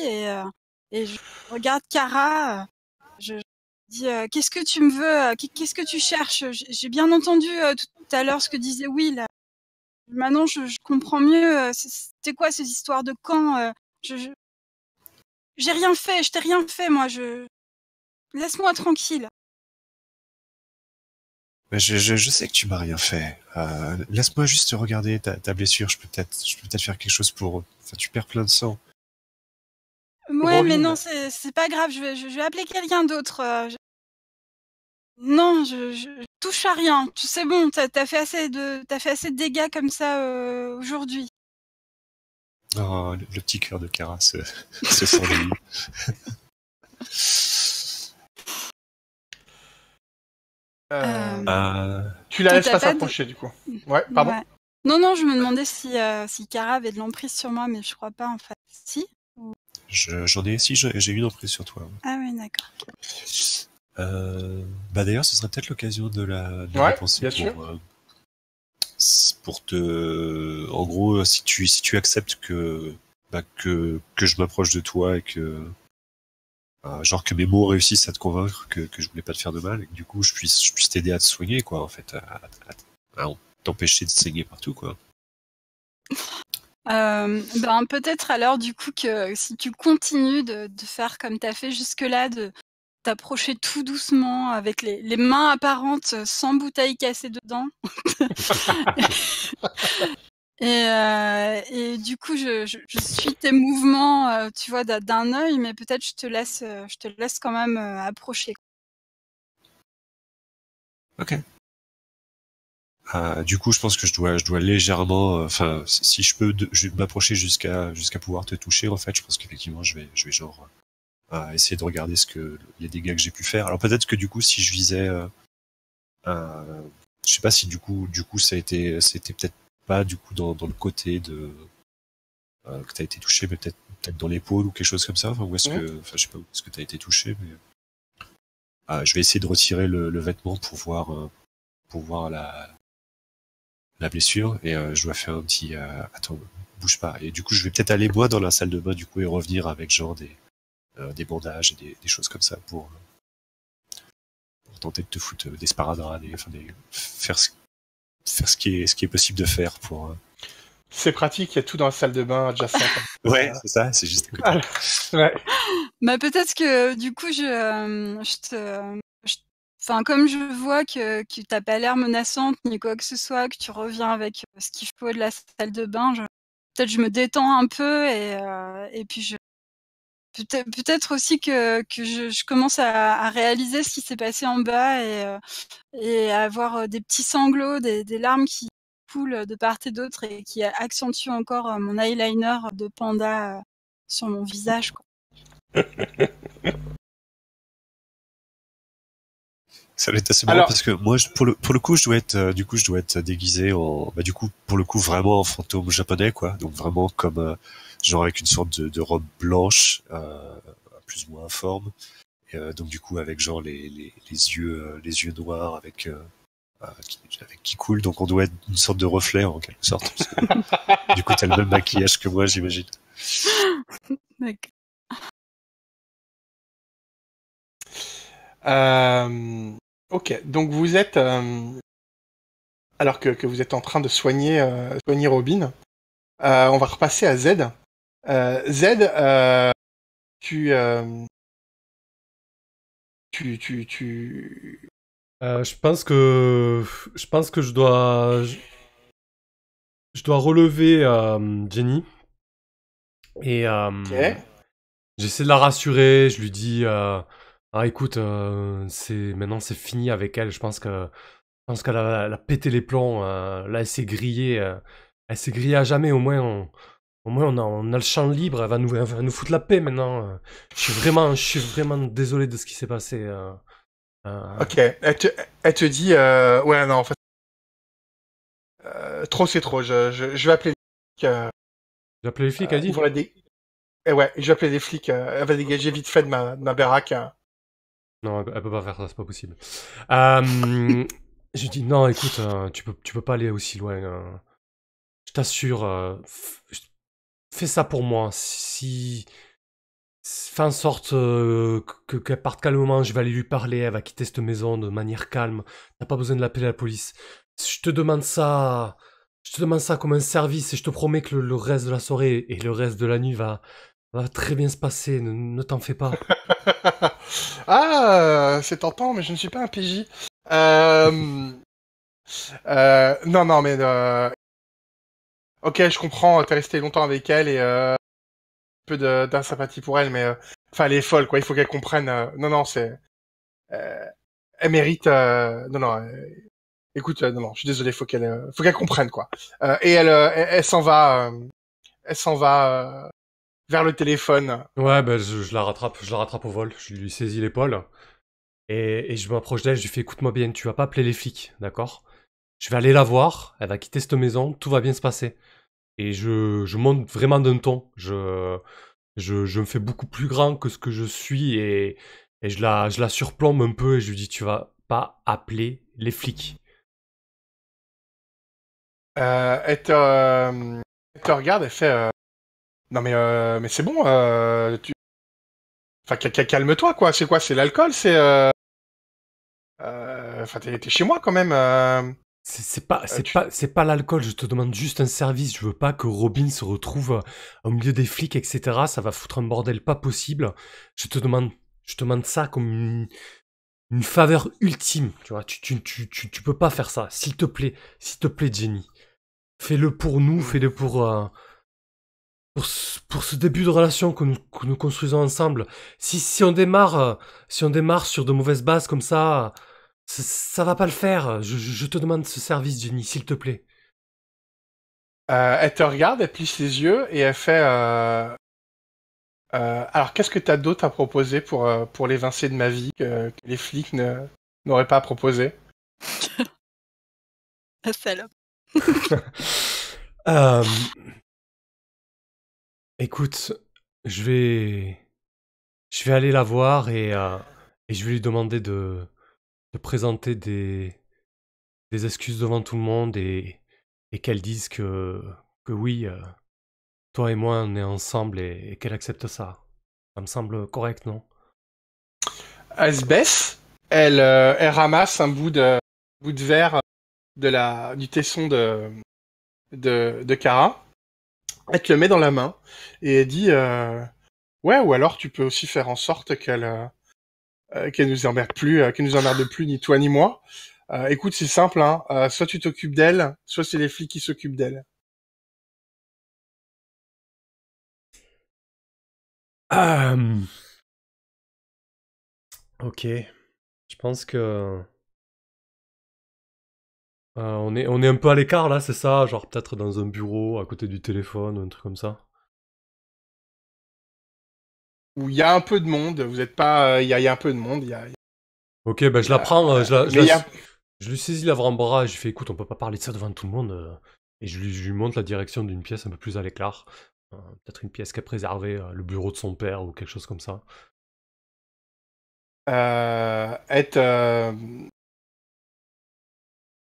et je regarde Kara. Je dis qu'est-ce que tu me veux, qu'est-ce que tu cherches? J'ai bien entendu tout à l'heure ce que disait Will. Maintenant je comprends mieux. C'était quoi ces histoires de camp? J'ai rien fait, je t'ai rien fait moi. Laisse-moi tranquille. Mais je sais que tu m'as rien fait. Laisse-moi juste regarder ta blessure. Je peux peut-être faire quelque chose pour. Enfin, tu perds plein de sang. Ouais, mais non, Robin. c'est pas grave. Je vais appeler quelqu'un d'autre. Non, je touche à rien. C'est bon. T'as fait assez de dégâts comme ça aujourd'hui. Oh, le petit cœur de Kara se s'ennuie. Tu la Et laisses t'as pas pas de... s'approcher du coup. Ouais, pardon. Ouais. Non, je me demandais si Kara avait de l'emprise sur moi, mais je crois pas en fait. Si? J'en ai, si j'ai une emprise sur toi. Ah oui, d'accord. D'ailleurs, ce serait peut-être l'occasion de la Ouais, dépenser bien sûr. pour te, en gros, si tu acceptes que je m'approche de toi et que genre que mes mots réussissent à te convaincre que je voulais pas te faire de mal et que du coup je puisse t'aider à te soigner quoi en fait à t'empêcher de saigner partout quoi. Ben peut-être alors du coup que si tu continues de faire comme t'as fait jusque-là, de t'approcher tout doucement avec les mains apparentes sans bouteille cassée dedans. Et du coup, je suis tes mouvements, tu vois, d'un œil, mais peut-être je te laisse quand même approcher. Ok. Du coup, je pense que je dois légèrement, enfin, si je peux m'approcher jusqu'à pouvoir te toucher, en fait, je pense qu'effectivement, je vais genre essayer de regarder les dégâts que j'ai pu faire. Alors peut-être que du coup, si je visais, je sais pas si du coup, c'était peut-être pas du coup dans le côté de que t'as été touché, mais peut-être dans l'épaule ou quelque chose comme ça. Enfin, où est-ce que, enfin, je sais pas où est-ce que t'as été touché, mais je vais essayer de retirer le vêtement pour voir la blessure et je dois faire un petit attends, bouge pas. Et du coup, je vais peut-être aller moi dans la salle de bain du coup et revenir avec genre des bandages et des choses comme ça pour tenter de te foutre des sparadraps, faire ce qui est possible de faire pour. C'est pratique, il y a tout dans la salle de bain adjacente. Ouais, c'est ça, c'est juste à côté. Ouais. Bah peut-être que du coup enfin comme je vois que t'as pas l'air menaçante ni quoi que ce soit, que tu reviens avec ce qu'il faut de la salle de bain, peut-être je me détends un peu et puis peut-être aussi que je commence à réaliser ce qui s'est passé en bas et à avoir des petits sanglots, des larmes qui coulent de part et d'autre et qui accentuent encore mon eyeliner de panda sur mon visage, quoi. Ça va être assez marrant Alors- parce que moi, pour le coup, je dois être déguisé en, bah, du coup, pour le coup, vraiment en fantôme japonais, quoi. Donc vraiment comme, genre avec une sorte de robe blanche, plus ou moins informe. Et, donc du coup, avec genre les yeux noirs qui coulent. Donc on doit être une sorte de reflet en quelque sorte. Parce que, du coup, t'as le même maquillage que moi, j'imagine. D'accord. Ok, donc vous êtes alors que vous êtes en train de soigner Robin. On va repasser à Z. Z, tu, tu... Je pense que je dois relever Jenny et Ok. j'essaie de la rassurer. Je lui dis ah écoute maintenant c'est fini avec elle. Je pense qu'elle elle a pété les plombs. Là elle s'est grillée à jamais. Au moins on a le champ libre. Elle va nous foutre la paix maintenant. Je suis vraiment désolé de ce qui s'est passé. Ok. Elle te dit, ouais, non, en fait, trop c'est trop. Je vais appeler les flics. J'ai appelé les flics, elle dit. Ils vont Eh ouais, je vais appeler les flics. Elle va dégager vite fait de ma baraque. Non, elle peut pas faire ça, c'est pas possible. Je lui dis non, écoute, tu peux pas aller aussi loin. Je t'assure, fais ça pour moi. Fais en sorte qu'elle parte calmement. Je vais aller lui parler. Elle va quitter cette maison de manière calme. T'as pas besoin de l'appeler la police. Je te demande ça. Je te demande ça comme un service et je te promets que le reste de la soirée et le reste de la nuit va très bien se passer. Ne t'en fais pas. Ah, c'est tentant, mais je ne suis pas un PJ. Non, non, mais ok, je comprends. T'es resté longtemps avec elle et un peu d'insympathie pour elle, mais enfin, elle est folle, quoi. Il faut qu'elle comprenne. Non, non, elle mérite. Non, non. Écoute, non, non, je suis désolé. Faut qu'elle comprenne, quoi. Et elle s'en va vers le téléphone. Ouais, ben je la rattrape au vol, je lui saisis l'épaule et je m'approche d'elle, je lui fais écoute-moi bien, tu vas pas appeler les flics, d'accord? Je vais aller la voir, elle va quitter cette maison, tout va bien se passer. Et je monte vraiment d'un ton, je me fais beaucoup plus grand que ce que je suis et je la surplombe un peu et je lui dis tu vas pas appeler les flics. Elle te regarde, elle fait. Non, mais c'est bon. Enfin, calme-toi, quoi. C'est quoi? C'est l'alcool? Enfin, t'es chez moi quand même. C'est pas l'alcool, je te demande juste un service, je veux pas que Robin se retrouve au milieu des flics, etc. Ça va foutre un bordel pas possible. Je te demande ça comme une faveur ultime, tu vois. Tu peux pas faire ça, s'il te plaît, Jenny. Fais-le pour nous, fais-le pour ce début de relation que nous construisons ensemble. Si si on démarre sur de mauvaises bases comme ça va pas le faire. Je te demande ce service, Jenny, s'il te plaît. Elle te regarde, elle plisse les yeux et elle fait. Alors, qu'est-ce que t'as d'autre à proposer pour l'évincer de ma vie que les flics n'auraient pas à proposer? La salope. Euh, écoute, je vais, je vais aller la voir et je vais lui demander de présenter des excuses devant tout le monde et qu'elle dise que oui, toi et moi on est ensemble et qu'elle accepte ça. Ça me semble correct, non? Elle se baisse, elle ramasse un bout de verre du tesson de Kara. Elle te le met dans la main et elle dit ouais, ou alors tu peux aussi faire en sorte qu'elle nous emmerde plus ni toi ni moi. Écoute, c'est simple, hein. Soit tu t'occupes d'elle, soit c'est les flics qui s'occupent d'elle. Euh, ok, je pense que on est un peu à l'écart là, c'est ça? Genre peut-être dans un bureau à côté du téléphone, un truc comme ça. où il y a un peu de monde. Vous êtes pas, il y a un peu de monde. Ok, ben je la prends, Mais il y a, je lui saisis l'avant-bras et je fais écoute, on peut pas parler de ça devant tout le monde. Et je lui montre la direction d'une pièce un peu plus à l'écart. Peut-être une pièce qui a préservé le bureau de son père ou quelque chose comme ça. être,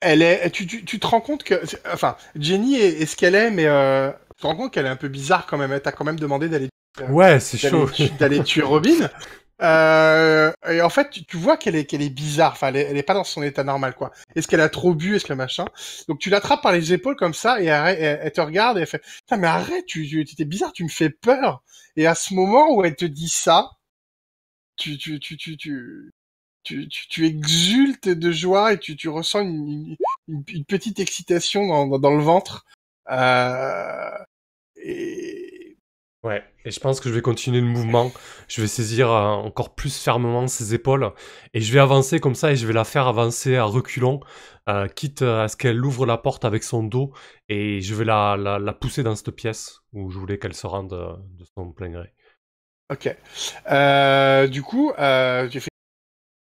elle est, tu te rends compte que, enfin, Jenny est ce qu'elle est, mais tu te rends compte qu'elle est un peu bizarre quand même. Elle t'a quand même demandé Ouais, c'est chaud. d'aller tuer Robin. Et en fait, tu vois qu'elle est bizarre. Enfin, elle est pas dans son état normal, quoi. Est-ce qu'elle a trop bu? Est-ce que machin? Donc tu l'attrapes par les épaules comme ça et elle te regarde et elle fait, putain, mais arrête, t'es bizarre, tu me fais peur. Et à ce moment où elle te dit ça, tu, tu, tu, tu, tu, tu exultes de joie et tu ressens une petite excitation dans le ventre. Et Ouais, et je pense que je vais continuer le mouvement. Je vais saisir encore plus fermement ses épaules et je vais avancer comme ça et je vais la faire avancer à reculons, quitte à ce qu'elle ouvre la porte avec son dos et je vais la pousser dans cette pièce où je voulais qu'elle se rende de son plein gré. ok. Du coup, tu fais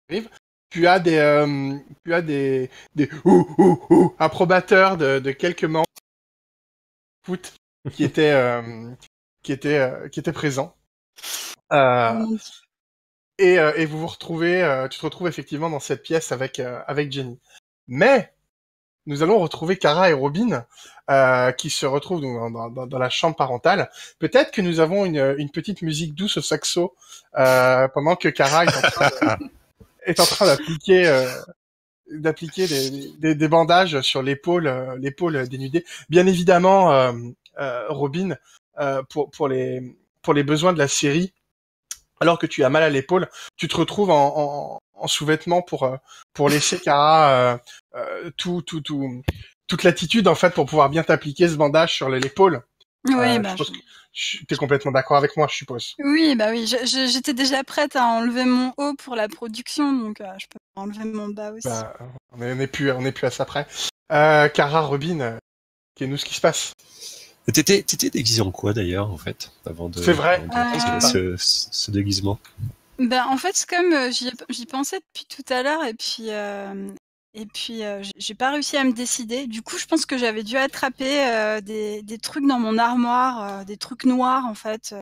arrive. Tu as des approbateurs de quelques membres foot qui étaient qui étaient présents. Euh, et vous vous retrouvez, tu te retrouves effectivement dans cette pièce avec Jenny. Mais nous allons retrouver Kara et Robin qui se retrouvent donc dans la chambre parentale. Peut-être que nous avons une petite musique douce au saxo pendant que Kara est en train d'appliquer des bandages sur l'épaule dénudée. Bien évidemment, Robin, pour les besoins de la série, alors que tu as mal à l'épaule, tu te retrouves en sous-vêtements pour laisser Kara toute l'attitude en fait pour pouvoir bien t'appliquer ce bandage sur l'épaule. Oui, Je suppose que t'es complètement d'accord avec moi, je suppose. oui, bah oui, j'étais déjà prête à enlever mon haut pour la production, donc je peux enlever mon bas aussi. Bah, on est plus à ça près. Kara, Robin, qu'est-ce qui se passe? T'étais déguisé en quoi d'ailleurs, en fait, C'est vrai. avant de ce déguisement? Ben, en fait, c'est comme j'y pensais depuis tout à l'heure, et puis j'ai pas réussi à me décider. Du coup, je pense que j'avais dû attraper des trucs dans mon armoire, des trucs noirs en fait,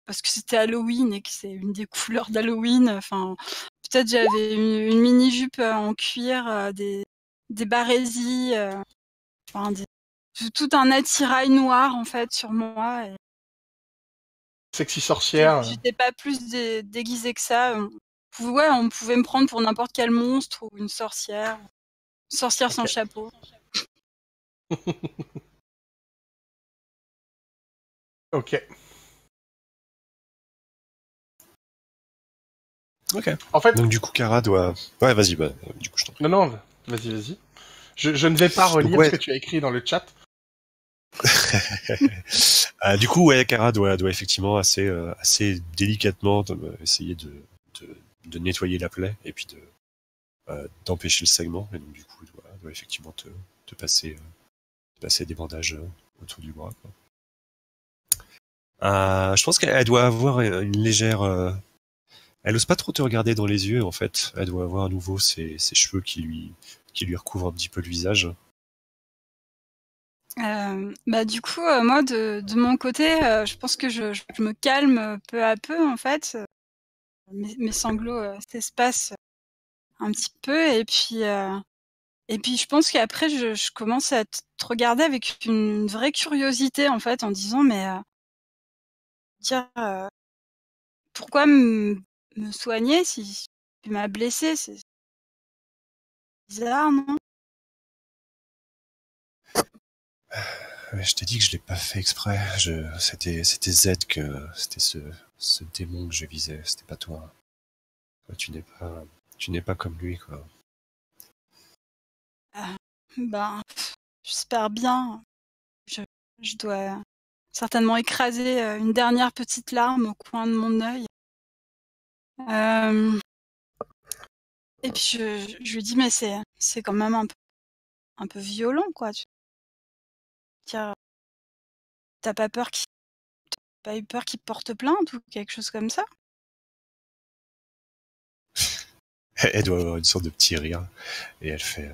parce que c'était Halloween et que c'est une des couleurs d'Halloween. Enfin, peut-être j'avais une mini jupe en cuir, des barésies, enfin tout un attirail noir en fait sur moi. Et Sexy sorcière. j'étais pas plus déguisée que ça. On pouvait me prendre pour n'importe quel monstre ou une sorcière sans chapeau. Ok. Ok. En fait, Donc du coup, Kara doit... Ouais, vas-y, bah, du coup, je t'en prie. non, vas-y. Je ne vais pas relire ce que tu as écrit dans le chat. Du coup, ouais, Kara doit effectivement assez délicatement essayer de nettoyer la plaie et puis d'empêcher le saignement. Et donc du coup, il doit effectivement te passer des bandages autour du bras, quoi. Je pense qu'elle doit avoir une légère... Elle ose pas trop te regarder dans les yeux, en fait. Elle doit avoir à nouveau ses cheveux qui lui recouvrent un petit peu le visage. Du coup, moi, de mon côté, je pense que je me calme peu à peu, en fait. Mes sanglots s'espacent un petit peu, et puis je pense qu'après, je commence à te regarder avec une vraie curiosité, en fait, en disant, mais dire pourquoi me soigner si tu m'as blessé, c'est bizarre, non? Je t'ai dit que je l'ai pas fait exprès. C'était Z c'était ce démon que je visais. C'était pas toi. Toi, tu n'es pas comme lui, quoi. Ben, j'espère bien. Je dois certainement écraser une dernière petite larme au coin de mon œil. Et puis je lui dis, mais c'est quand même un peu violent, quoi. T'as pas peur qu'il pas eu peur qu'il porte plainte ou quelque chose comme ça? Elle doit avoir une sorte de petit rire et elle fait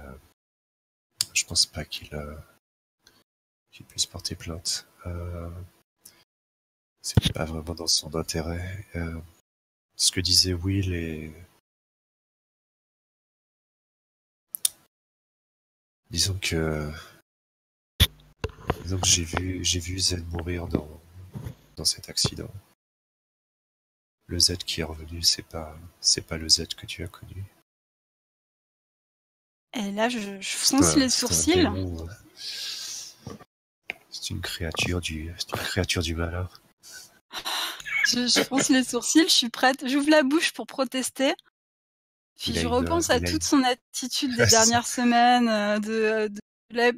je pense pas qu'il puisse porter plainte. C'est pas vraiment dans son intérêt. Ce que disait Will et disons que j'ai vu Z mourir dans cet accident. Le Z qui est revenu, c'est pas le Z que tu as connu. Et là, je fronce les C'est un sourcils. démon, c'est une créature du malheur. Je fronce les sourcils, je suis prête. J'ouvre la bouche pour protester. Puis je repense à toute son attitude des dernières semaines, de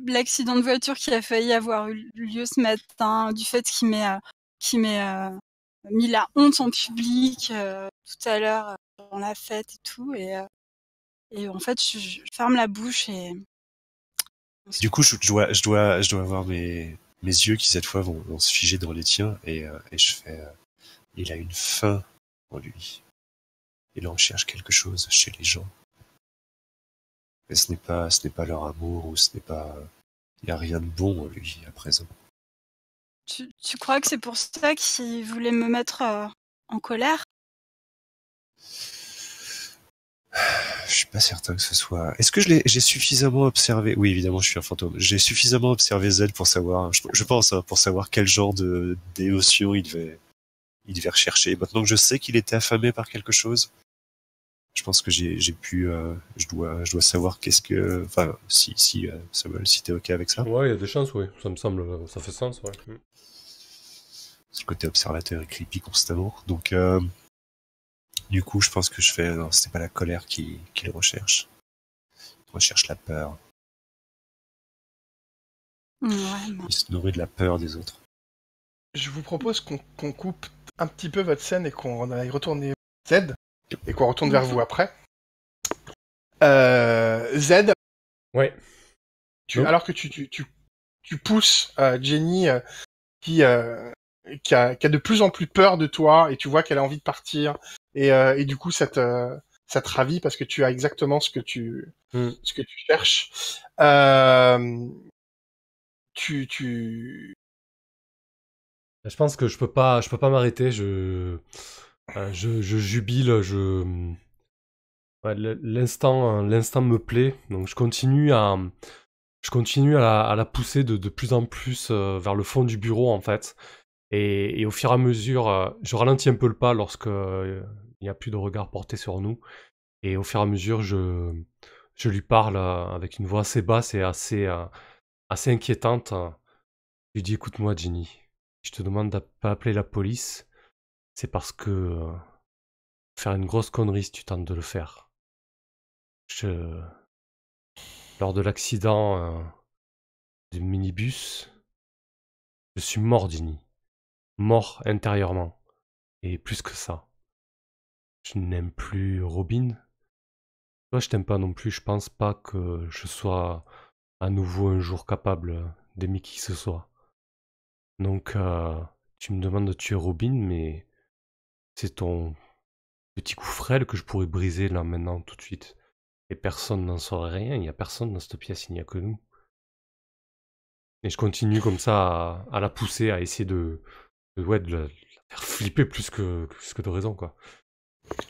l'accident de voiture qui a failli avoir eu lieu ce matin, du fait qu'il m'ait mis la honte en public tout à l'heure dans la fête et tout. Et en fait, je ferme la bouche et... Du coup, je dois avoir mes yeux qui cette fois vont se figer dans les tiens et je fais il a une faim en lui. Il en cherche quelque chose chez les gens. Mais ce n'est pas leur amour ou il n'y a rien de bon en lui à présent. Tu crois que c'est pour ça qu'il voulait me mettre en colère? Je suis pas certain que ce soit... Est-ce que j'ai suffisamment observé... Oui, évidemment, je suis un fantôme. J'ai suffisamment observé Z pour savoir, je pense, pour savoir quel genre de d'émotion il devait rechercher. Maintenant que je sais qu'il était affamé par quelque chose, je pense que j'ai pu... je dois savoir qu'est-ce que... Enfin, si Samuel, si t'es ok avec ça. Ouais, il y a des chances, oui. Ça me semble... Ça fait sens, ouais. Ce côté observateur et creepy constamment. Donc... Du coup, je pense que je fais... Non, c'est pas la colère qu'il recherche. Il recherche la peur. Ouais, Il se nourrit de la peur des autres. Je vous propose qu'on coupe un petit peu votre scène et qu'on aille retourner Z, et qu'on retourne vers vous après. Z, Ouais. alors que tu pousses Jenny qui a de plus en plus peur de toi, et tu vois qu'elle a envie de partir, et du coup ça te ravit parce que tu as exactement ce que tu cherches. Je pense que je peux pas m'arrêter. Je jubile. Ouais, l'instant me plaît. Donc je continue à la pousser de plus en plus vers le fond du bureau en fait. Et au fur et à mesure, je ralentis un peu le pas lorsque il n'y a plus de regard porté sur nous. Et au fur et à mesure, je lui parle avec une voix assez basse et assez inquiétante. Je lui dis, écoute-moi, Ginny, je te demande de pas appeler la police. C'est parce que faire une grosse connerie si tu tentes de le faire. Lors de l'accident du minibus, je suis mort, Ginny. Mort intérieurement. Et plus que ça. Je n'aime plus Robin. Toi, je t'aime pas non plus. Je pense pas que je sois à nouveau un jour capable d'aimer qui que ce soit. Donc, tu me demandes de tuer Robin, mais c'est ton petit coup frêle que je pourrais briser là maintenant tout de suite. Et personne n'en saurait rien. Il n'y a personne dans cette pièce, il n'y a que nous. Et je continue comme ça à la pousser, à essayer de la faire flipper plus que de raison, quoi.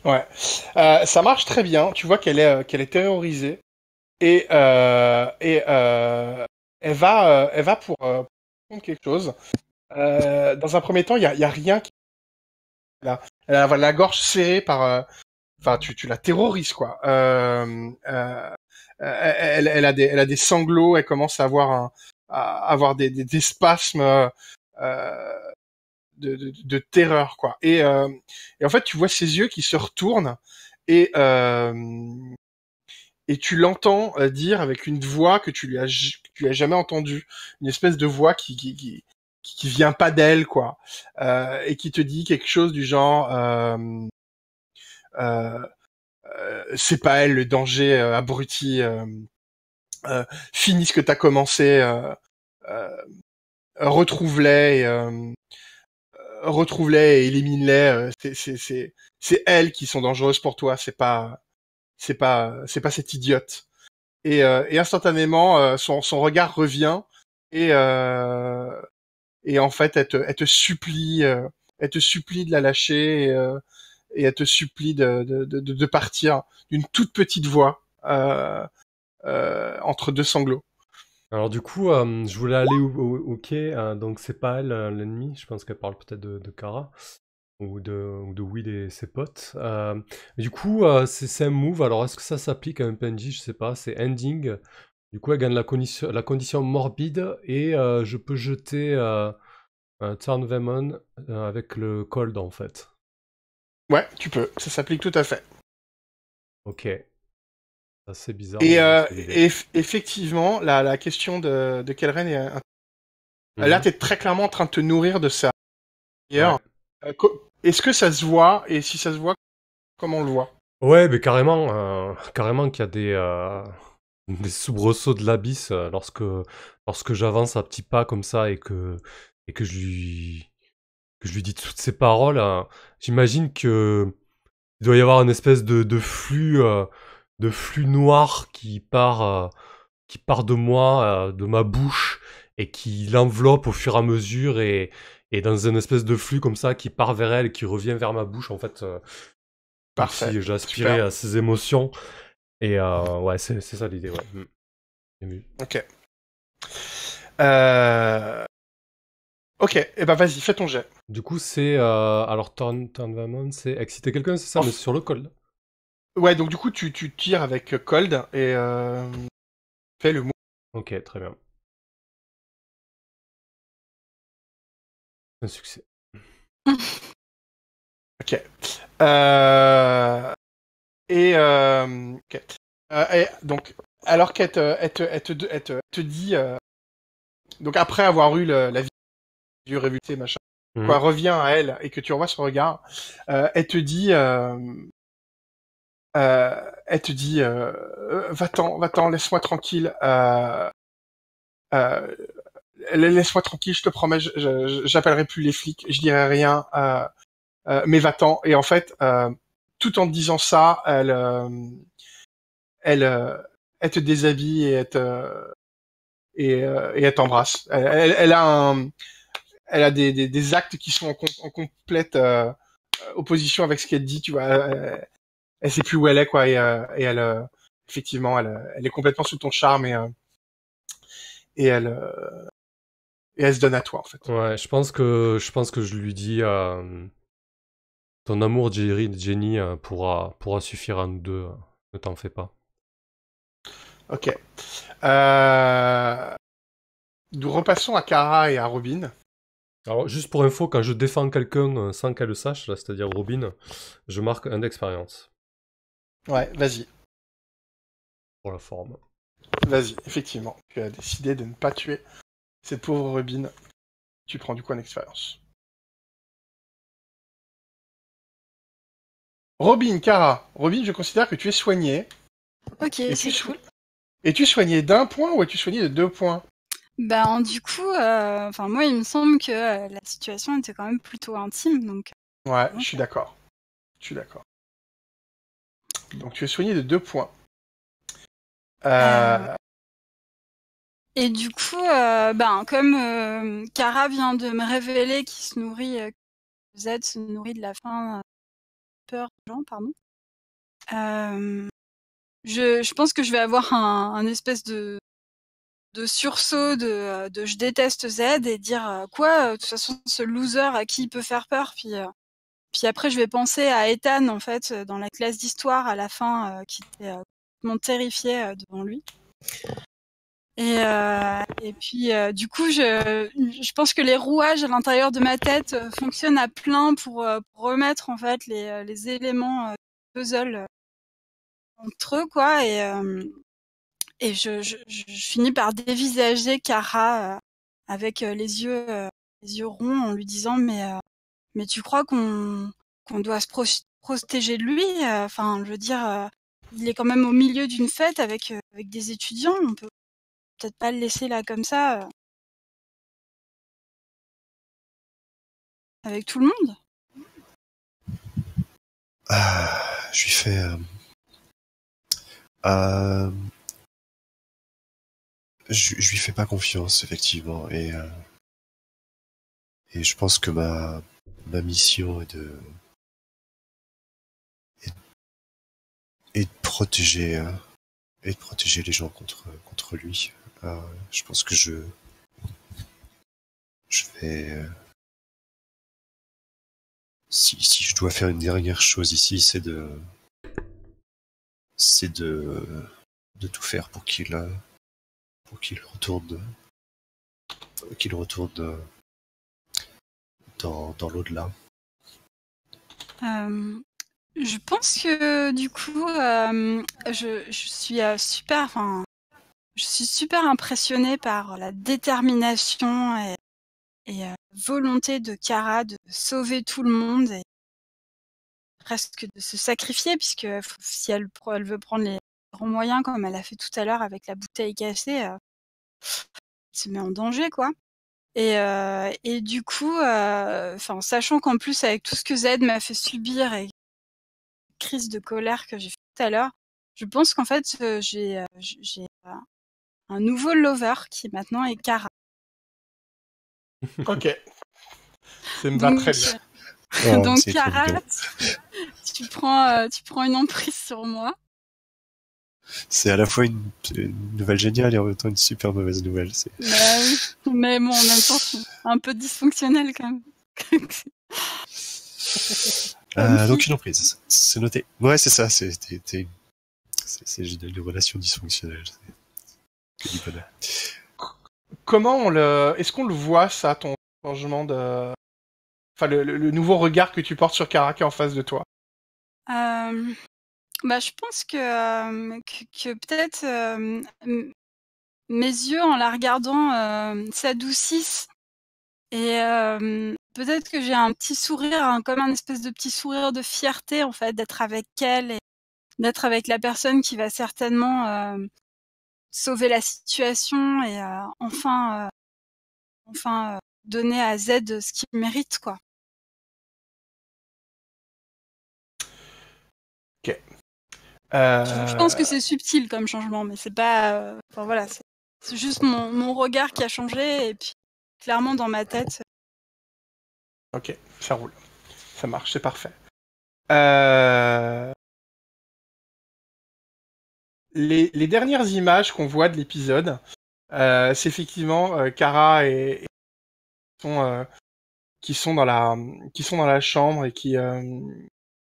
Ouais, ça marche très bien. Tu vois qu'elle est terrorisée, et elle va pour prendre quelque chose. Dans un premier temps, il y a rien qui... Elle a la gorge serrée par... Enfin, tu la terrorises, quoi. Elle a des sanglots, elle commence à avoir des spasmes de terreur, quoi. Et en fait, tu vois ses yeux qui se retournent, et tu l'entends dire avec une voix que tu as jamais entendue, une espèce de voix qui vient pas d'elle, quoi, et qui te dit quelque chose du genre c'est pas elle le danger, abruti, finis ce que t'as commencé, retrouve-les, et retrouve-les et élimine-les. C'est elles qui sont dangereuses pour toi. C'est pas cette idiote. Et instantanément, son regard revient et en fait, elle te supplie de la lâcher et elle te supplie de partir d'une toute petite voix entre deux sanglots. Alors du coup, je voulais aller au quai, donc c'est pas elle l'ennemi, je pense qu'elle parle peut-être de Kara ou de Will et ses potes. Du coup, c'est un move, alors est-ce que ça s'applique à un PNJ? Je sais pas, c'est ending. Du coup, elle gagne la condition morbide et je peux jeter un Turn Them On avec le cold en fait. Ouais, tu peux. Ça s'applique tout à fait. Ok. C'est bizarre. Et, mais c'est l'idée. effectivement, la question de Kelren est... Mhm. Là, t'es très clairement en train de te nourrir de ça. D'ailleurs, Ouais. est-ce que ça se voit? Et si ça se voit, comment on le voit? Ouais, mais carrément qu'il y a des soubresauts de l'abysse lorsque j'avance à petits pas comme ça et que je lui dis toutes ces paroles. J'imagine que il doit y avoir une espèce de flux noir qui part de moi, de ma bouche et qui l'enveloppe au fur et à mesure et dans une espèce de flux comme ça qui part vers elle et qui revient vers ma bouche en fait. Comme Parfait. si j'aspirais Super. à ses émotions. Et ouais, c'est ça l'idée, ouais. Bien vu. Ok. Euh... Ok, et ben vas-y, fais ton jet. Du coup, c'est. Alors, Turn Them On, c'est exciter quelqu'un, c'est ça, mais Enf- c'est sur le col. Ouais, donc du coup, tu tires avec Cold et fais le move. Ok, très bien. Un succès. Ok. Euh... Ok. Et donc, alors elle te dit, donc après avoir eu la vue révulsée, machin, quoi, Mhm. revient à elle et que tu revois son regard, elle te dit, va-t'en, laisse-moi tranquille, euh, laisse-moi tranquille, je te promets, j'appellerai plus les flics, je dirai rien, mais va-t'en. Et en fait, tout en te disant ça, elle, elle te déshabille et et elle t'embrasse. Elle a des actes qui sont en complète opposition avec ce qu'elle dit, tu vois. Elle sait plus où elle est, quoi, et elle, effectivement, elle est complètement sous ton charme et elle, euh, et elle se donne à toi, en fait. Ouais, je pense que je lui dis ton amour, Jenny, pourra suffire à nous deux. Ne t'en fais pas. Ok. Nous repassons à Kara et à Robin. Alors, juste pour info, quand je défends quelqu'un sans qu'elle le sache, là, c'est-à-dire Robin, je marque un d'expérience Ouais, vas-y, pour la forme. vas-y, effectivement. Tu as décidé de ne pas tuer cette pauvre Robin. Tu prends du coup une expérience. Robin, Kara. Robin, je considère que tu es soigné. Ok, Es-tu c'est cool. es-tu soigné d'un point ou es-tu soigné de 2 points? Ben, du coup, enfin moi, il me semble que la situation était quand même plutôt intime, donc Ouais, je ok. suis d'accord. Je suis d'accord. Donc tu es soigné de 2 points. Euh, Euh... et du coup, ben, comme Kara vient de me révéler qu'il se nourrit, que Z se nourrit de la faim, peur des gens, pardon. Je pense que je vais avoir un espèce de sursaut de je déteste Z et dire quoi, de toute façon ce loser à qui il peut faire peur, puis après je vais penser à Ethan en fait dans la classe d'histoire à la fin qui était complètement terrifié devant lui. Et puis du coup je pense que les rouages à l'intérieur de ma tête fonctionnent à plein pour remettre en fait les éléments du puzzle entre eux quoi et je finis par dévisager Kara avec les yeux ronds en lui disant mais tu crois qu'on doit se protéger de lui enfin je veux dire il est quand même au milieu d'une fête avec des étudiants on peut peut-être pas le laisser là comme ça avec tout le monde. Je lui fais... je lui fais pas confiance, effectivement, et je pense que ma mission est de protéger les gens contre lui. Je pense que je vais si je dois faire une dernière chose ici, c'est de tout faire pour qu'il retourne dans l'au-delà. Je pense que du coup, je suis je suis super impressionnée par la détermination et volonté de Kara de sauver tout le monde et presque de se sacrifier, puisque si elle veut prendre les grands moyens comme elle a fait tout à l'heure avec la bouteille cassée, elle se met en danger, quoi. Et du coup, sachant qu'en plus avec tout ce que Z m'a fait subir et crise de colère que j'ai fait tout à l'heure, je pense qu'en fait j'ai un nouveau lover qui maintenant est Kara. Ok. Ça me va très bien. Donc Kara, tu prends une emprise sur moi. C'est à la fois une nouvelle géniale et en même temps une super mauvaise nouvelle. Bah oui, mais bon, en même temps, c'est un peu dysfonctionnel quand même. Donc une emprise, c'est noté. Ouais, c'est ça, c'est une relation dysfonctionnelle. Que du bonheur. Est-ce qu'on le voit, ça, ton changement de... Enfin, le nouveau regard que tu portes sur Kara qui est en face de toi? Je pense que peut-être mes yeux, en la regardant, s'adoucissent et peut-être que j'ai un petit sourire, comme un espèce de petit sourire de fierté, en fait, d'être avec elle et d'être avec la personne qui va certainement sauver la situation et enfin donner à Z ce qu'il mérite, quoi. Ok. Je pense que c'est subtil comme changement, mais c'est pas... voilà, c'est juste mon regard qui a changé et puis clairement dans ma tête. Ok, ça roule. Ça marche, c'est parfait. Les dernières images qu'on voit de l'épisode, c'est effectivement Kara et qui sont dans la chambre et qui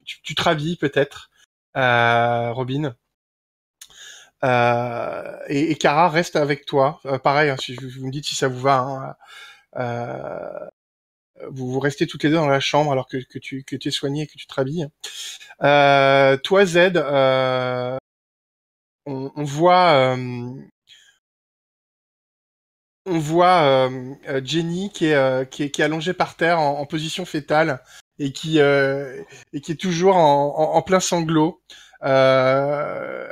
tu te rhabilles peut-être, Robin. Et Kara reste avec toi. Pareil, hein, si vous me dites si ça vous va. Hein, vous restez toutes les deux dans la chambre alors que tu es soigné et que tu te rhabilles. Toi, Z, on voit Jenny qui est allongée par terre en position fétale et qui est toujours en plein sanglot. Toi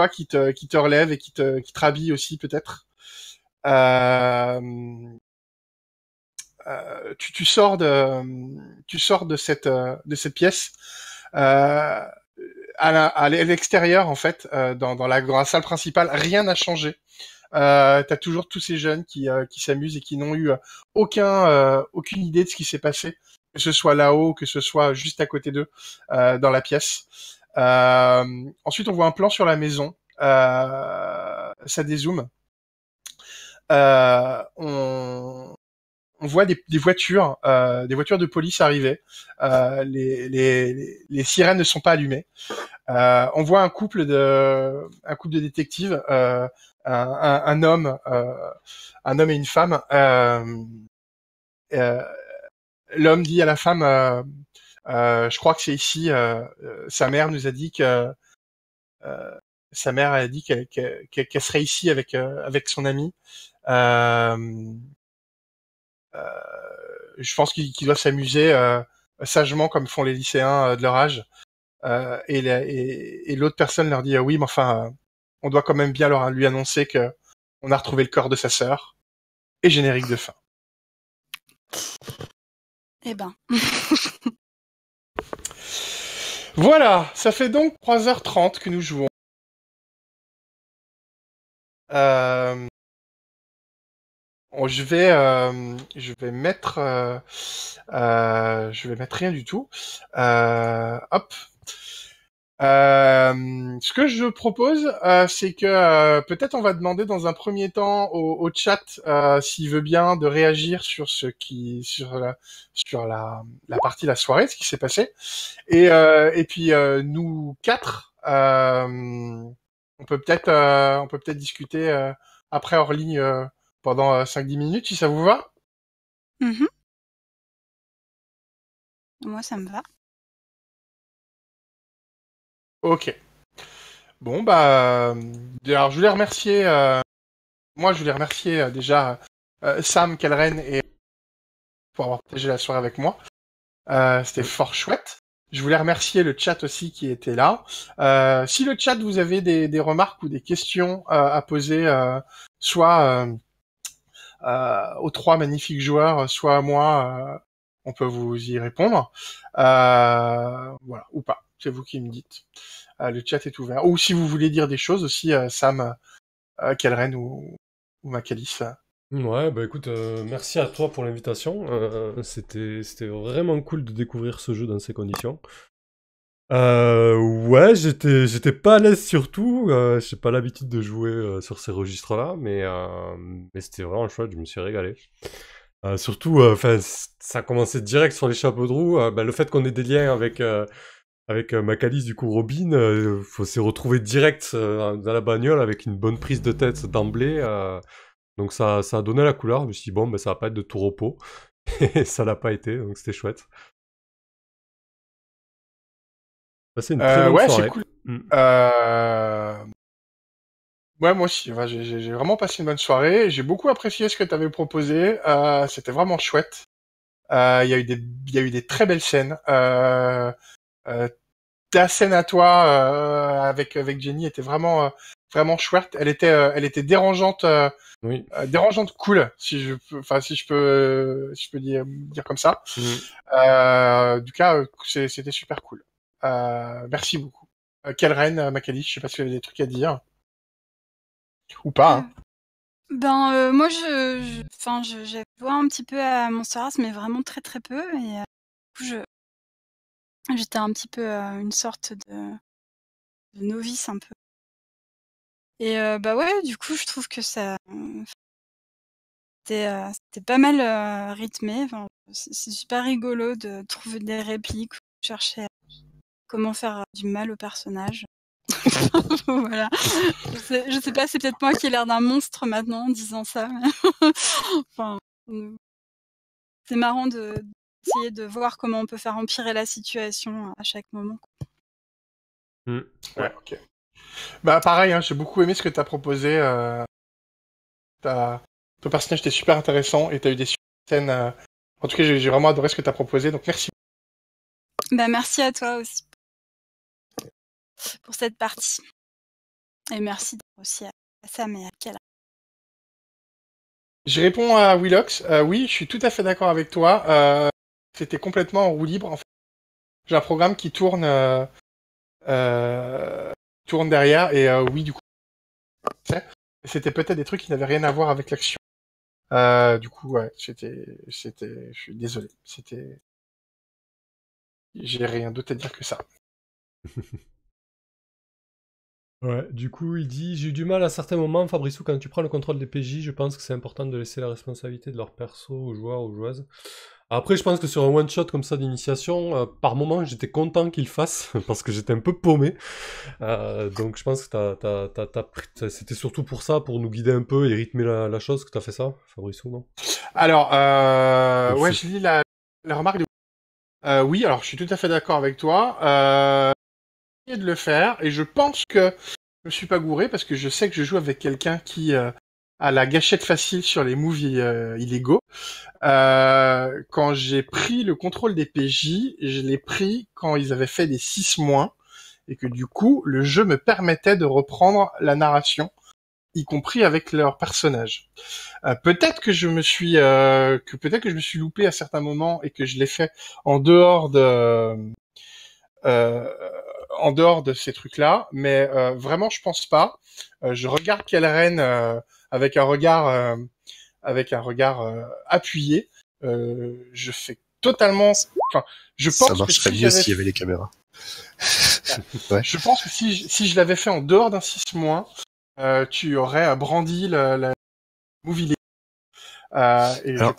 qui te relève et qui te rhabille aussi peut-être. Tu sors de cette pièce. À l'extérieur, en fait, dans la salle principale, rien n'a changé. T'as toujours tous ces jeunes qui s'amusent et qui n'ont eu aucune idée de ce qui s'est passé, que ce soit là-haut, que ce soit juste à côté d'eux, dans la pièce. Ensuite, on voit un plan sur la maison. Ça dézoome. On voit des voitures de police arriver. Les sirènes ne sont pas allumées. On voit un couple de détectives, un homme et une femme. L'homme dit à la femme, je crois que c'est ici. Sa mère nous a dit que sa mère a dit qu'elle serait ici avec son ami. Je pense qu'ils doivent s'amuser sagement comme font les lycéens de leur âge. Et l'autre personne leur dit oui, mais enfin, on doit quand même bien lui annoncer que on a retrouvé le corps de sa sœur. Et générique de fin. Eh ben. Voilà, ça fait donc 3h30 que nous jouons. Je vais mettre rien du tout. Hop. Ce que je propose, c'est que peut-être on va demander dans un premier temps au chat s'il veut bien de réagir sur la partie de la soirée, ce qui s'est passé, et puis nous quatre, on peut peut-être discuter après hors ligne pendant 5-10 minutes, si ça vous va. Mhm. Moi, ça me va. Ok. Bon, alors je voulais remercier, déjà Sam, Kelren et pour avoir partagé la soirée avec moi. C'était fort chouette. Je voulais remercier le chat aussi qui était là. Si le chat vous avez des remarques ou des questions à poser, soit aux 3 magnifiques joueurs, soit à moi, on peut vous y répondre. Voilà, ou pas. C'est vous qui me dites. Le chat est ouvert. Ou si vous voulez dire des choses aussi, Sam, Kelren ou Makalis. Ouais, bah écoute, merci à toi pour l'invitation. C'était vraiment cool de découvrir ce jeu dans ces conditions. Ouais, j'étais pas à l'aise surtout. J'ai pas l'habitude de jouer sur ces registres-là, mais c'était vraiment chouette. Je me suis régalé. Surtout, enfin, ça a commencé direct sur les chapeaux de roue. Le fait qu'on ait des liens avec Makalis, du coup Robin, faut s'y retrouver direct dans la bagnole avec une bonne prise de tête d'emblée. Donc ça a donné la couleur. Je me suis dit, bon, ça va pas être de tout repos. Et ça l'a pas été, donc c'était chouette. Passé une très bonne Ouais, soirée. c'est cool. Ouais, moi aussi. Enfin, j'ai vraiment passé une bonne soirée. J'ai beaucoup apprécié ce que tu avais proposé. C'était vraiment chouette. Il y a eu des très belles scènes. Ta scène à toi avec Jenny était vraiment chouette. Elle était dérangeante, Oui. dérangeante cool, si je peux dire comme ça. Du cas, c'était super cool. Merci beaucoup. Kelren, Makalis, je sais pas si vous avez des trucs à dire ou pas. Hein. Moi, j'ai joué un petit peu à Monster Hearts, mais vraiment très très peu. Et du coup, j'étais un petit peu une sorte de novice un peu. Et ouais, du coup, je trouve que ça c'était pas mal rythmé. Enfin, c'est super rigolo de trouver des répliques, chercher comment faire du mal au personnage. Voilà. Je sais pas, c'est peut-être moi qui ai l'air d'un monstre maintenant en disant ça. Enfin, c'est marrant d'essayer de voir comment on peut faire empirer la situation à chaque moment. Ouais, ok. Pareil, hein, j'ai beaucoup aimé ce que t'as proposé. Ton personnage était super intéressant et t'as eu des super scènes. En tout cas, j'ai vraiment adoré ce que t'as proposé, donc merci. Merci à toi aussi pour cette partie. Et merci aussi à Sam et à Kala. Je réponds à Willox. Oui, je suis tout à fait d'accord avec toi. C'était complètement en roue libre. En fait. J'ai un programme qui tourne derrière et oui, du coup, c'était peut-être des trucs qui n'avaient rien à voir avec l'action. Du coup, ouais, je suis désolé. J'ai rien d'autre à dire que ça. Ouais, du coup, il dit, j'ai eu du mal à certains moments, Fabrice, quand tu prends le contrôle des PJ, je pense que c'est important de laisser la responsabilité de leur perso aux joueurs, aux joueuses. Après, je pense que sur un one-shot comme ça d'initiation, par moment, j'étais content qu'il fasse, parce que j'étais un peu paumé. Donc je pense que c'était surtout pour ça, pour nous guider un peu et rythmer la chose, que t'as fait ça, Fabrice, non? Alors, ouais, je lis la remarque. Oui, alors je suis tout à fait d'accord avec toi. De le faire et je pense que je me suis pas gouré parce que je sais que je joue avec quelqu'un qui a la gâchette facile sur les moves illégaux. Quand j'ai pris le contrôle des PJ, je l'ai pris quand ils avaient fait des 6 moins et que du coup le jeu me permettait de reprendre la narration y compris avec leurs personnages. Peut-être que je me suis loupé à certains moments et que je l'ai fait en dehors euh, de ces trucs-là, mais vraiment je pense pas. Je regarde Kelren avec un regard appuyé. Je fais totalement. Enfin, je Ça pense que marcherait si mieux j'avais s'il y avait les caméras. Ouais. Je pense que si je l'avais fait en dehors d'un 6 mois, tu aurais brandi la movie League. Alors,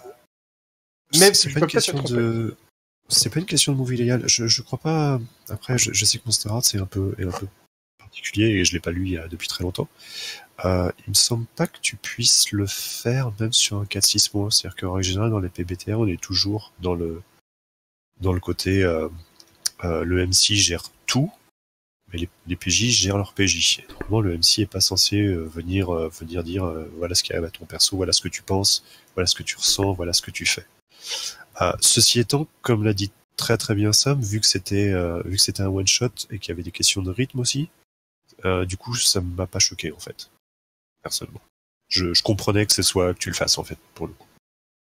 Mais c'est je pas peux une peut-être me question tromper. de. C'est pas une question de movie légal. Je crois pas. Après, je sais que Monster Hearts est un peu particulier et je l'ai pas lu depuis très longtemps. Il me semble pas que tu puisses le faire même sur un 4-6 mois. C'est-à-dire qu'en règle générale, dans les PBTR, on est toujours dans le côté le MC gère tout, mais les PJ gèrent leur PJ. Et normalement, le MC est pas censé venir dire voilà ce qui arrive à ton perso, voilà ce que tu penses, voilà ce que tu ressens, voilà ce que tu fais. Ceci étant, comme l'a dit très très bien Sam, vu que c'était un one shot et qu'il y avait des questions de rythme aussi, du coup ça m'a pas choqué en fait, personnellement. Je comprenais que que tu le fasses en fait pour le coup.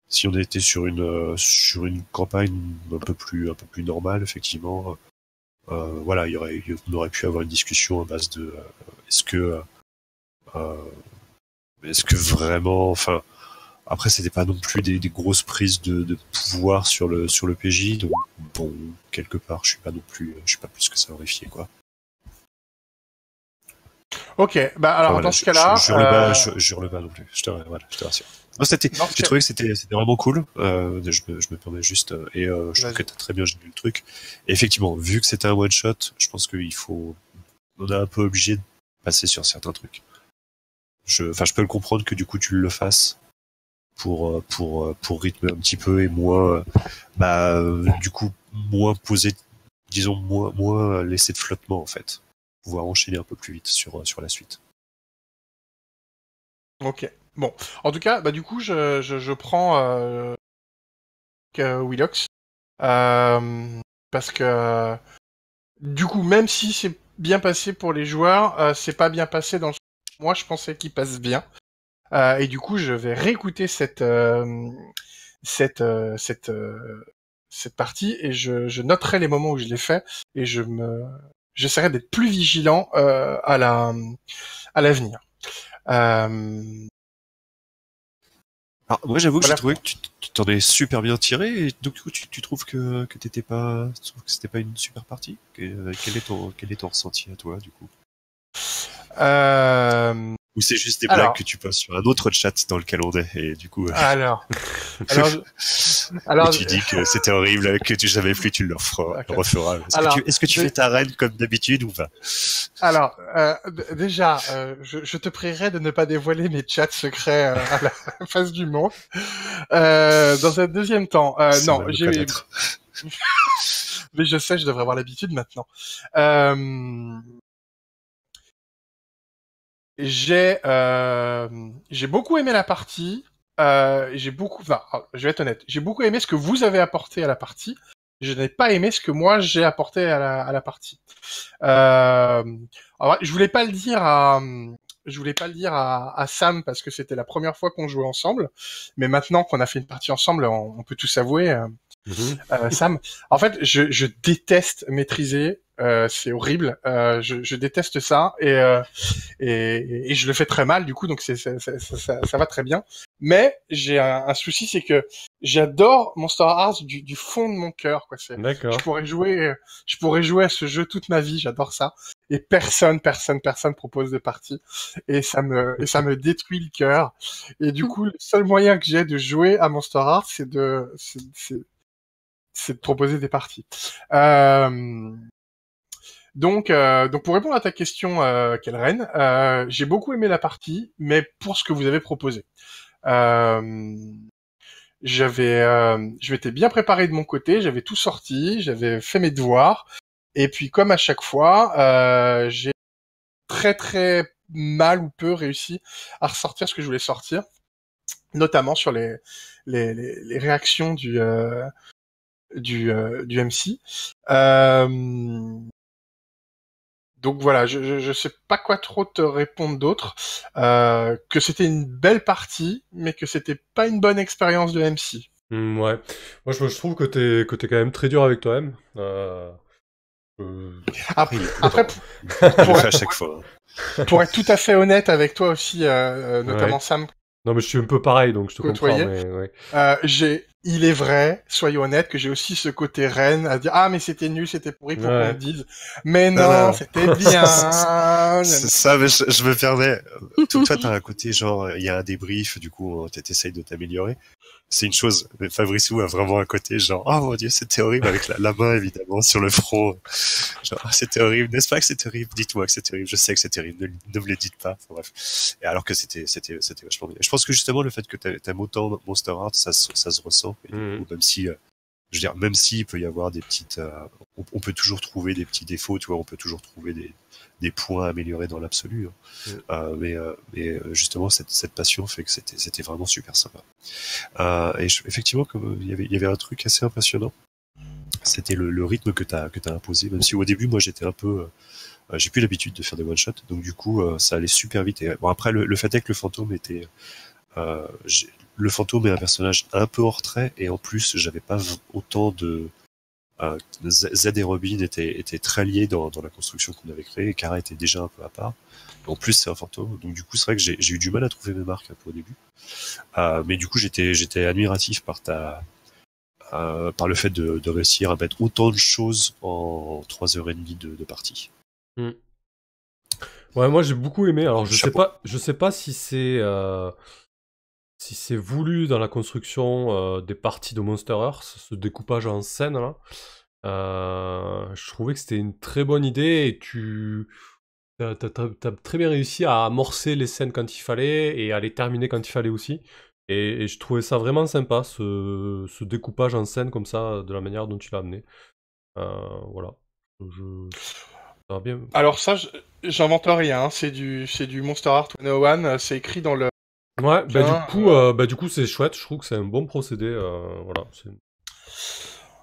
Si on était sur une campagne un peu plus normale, effectivement, voilà, on aurait pu avoir une discussion à base de est-ce que vraiment, enfin, après c'était pas non plus des grosses prises de pouvoir sur le PJ, donc bon, quelque part je suis pas plus que ça horrifié quoi. Ok, bah alors Enfin, voilà, dans ce cas-là, je hurle pas non plus. Je te rassure. Non, dans ce j'ai cas- trouvé que c'était vraiment cool. Je me permets juste, et je trouve Vas-y. que t'as très bien géré le truc. Et effectivement, vu que c'était un one shot, je pense on est un peu obligé de passer sur certains trucs. Je peux le comprendre que du coup tu le fasses pour rythmer un petit peu et moins, du coup moins poser, disons moins laisser de flottement en fait, pouvoir enchaîner un peu plus vite sur la suite. Ok. Bon, en tout cas, bah du coup, je prends Willox parce que du coup, même si c'est bien passé pour les joueurs, c'est pas bien passé dans le. Moi, je pensais qu'il passe bien. Et du coup, je vais réécouter cette, euh, cette, euh, cette partie et je noterai les moments où je l'ai fait et j'essaierai d'être plus vigilant à l'avenir. Euh, Alors, moi, j'avoue que j'ai voilà. trouvé que tu t'en es super bien tiré, et donc du coup, tu trouves que c'était pas une super partie? Quel est ton ressenti à toi, du coup? Euh, Ou c'est juste des blagues alors, que tu passes sur un autre chat dans lequel on est, et du coup, alors, alors, et alors, tu dis que c'était horrible, que tu savais plus, tu le ok. referas. Alors, Est-ce que tu fais ta reine comme d'habitude ou pas? Alors, déjà, je te prierai de ne pas dévoiler mes chats secrets à la face du monde. Dans un deuxième temps, Ça non, va me connaître. mais je sais, je devrais avoir l'habitude maintenant. Euh, j'ai beaucoup aimé la partie. Enfin, je vais être honnête, j'ai beaucoup aimé ce que vous avez apporté à la partie. Je n'ai pas aimé ce que moi j'ai apporté à la partie. Alors, je voulais pas le dire à Sam parce que c'était la première fois qu'on jouait ensemble. Mais maintenant qu'on a fait une partie ensemble, on peut tout s'avouer. Sam, en fait, je déteste maîtriser. C'est horrible. Je déteste ça et je le fais très mal du coup. Donc ça va très bien. Mais j'ai un souci, c'est que j'adore Monster Hearts du fond de mon cœur. Quoi. D'accord. Je pourrais jouer à ce jeu toute ma vie. J'adore ça. Et personne propose de partie. Et ça me détruit le cœur. Et du coup, le seul moyen que j'ai de jouer à Monster Hearts, c'est de proposer des parties. Donc pour répondre à ta question, Kelren, j'ai beaucoup aimé la partie, mais pour ce que vous avez proposé. Euh, je m'étais bien préparé de mon côté, j'avais tout sorti, j'avais fait mes devoirs, et puis comme à chaque fois, j'ai très très mal ou peu réussi à ressortir ce que je voulais sortir, notamment sur les réactions du MC. Donc voilà, je sais pas quoi trop te répondre d'autre. Que c'était une belle partie, mais que c'était pas une bonne expérience de MC. Ouais. Moi, je trouve que t'es quand même très dur avec toi-même. Après, après il le fait à chaque fois. Pour être tout à fait honnête avec toi aussi, notamment Ouais. Sam, Non, mais je suis un peu pareil, donc je te comprends. côtoyé. Mais ouais. Il est vrai, soyons honnêtes, que j'ai aussi ce côté reine à dire ah mais c'était nul, c'était pourri pour qu'on Ouais. me dise. Mais Non, non, non. c'était bien. C'est ça, mais je me permets. Toi, t'as un côté genre, il y a un débrief, du coup, t'essayes de t'améliorer. C'est une chose. Mais Fabrice a vraiment un côté genre, oh mon dieu, c'était horrible, avec la main évidemment sur le front. Genre, ah, c'était horrible, n'est-ce pas que c'était horrible? Dites-moi que c'était horrible. Je sais que c'était horrible. Ne me le dites pas. Enfin, bref. Et alors que c'était vachement bien. Je pense que justement le fait que t'aimes autant Monster Heart, ça se ressent. Et du coup, même si, je veux dire, même s'il peut y avoir des petites, on peut toujours trouver des petits défauts, tu vois, on peut toujours trouver des points améliorés dans l'absolu. Hein. Mais justement, cette passion fait que c'était vraiment super sympa. Et effectivement, comme il y avait un truc assez impressionnant, c'était le rythme que t'as imposé. Même si au début, moi, j'étais un peu, j'ai plus l'habitude de faire des one shots, donc du coup, ça allait super vite. Et bon, après, le fait est que le fantôme était, le fantôme est un personnage un peu hors trait, et en plus, j'avais pas autant de Z et Robin étaient très liés dans la construction qu'on avait créée, et Kara était déjà un peu à part. En plus, c'est un fantôme, donc du coup, c'est vrai que j'ai eu du mal à trouver mes marques un peu au début. Mais du coup, j'étais admiratif par le fait de réussir à mettre autant de choses en 3h30 de partie. Ouais, moi j'ai beaucoup aimé. Alors Chapeau. je sais pas si c'est voulu dans la construction des parties de Monster Earth, ce découpage en scène là. Je trouvais que c'était une très bonne idée et t'as très bien réussi à amorcer les scènes quand il fallait et à les terminer quand il fallait aussi. Et je trouvais ça vraiment sympa, ce découpage en scène comme ça, de la manière dont tu l'as amené. Voilà. Ça va bien. Alors ça, j'invente rien. Hein. C'est du Monster Heart 101. C'est écrit dans le. Ouais, Bien, du coup c'est chouette. Je trouve que c'est un bon procédé. Voilà.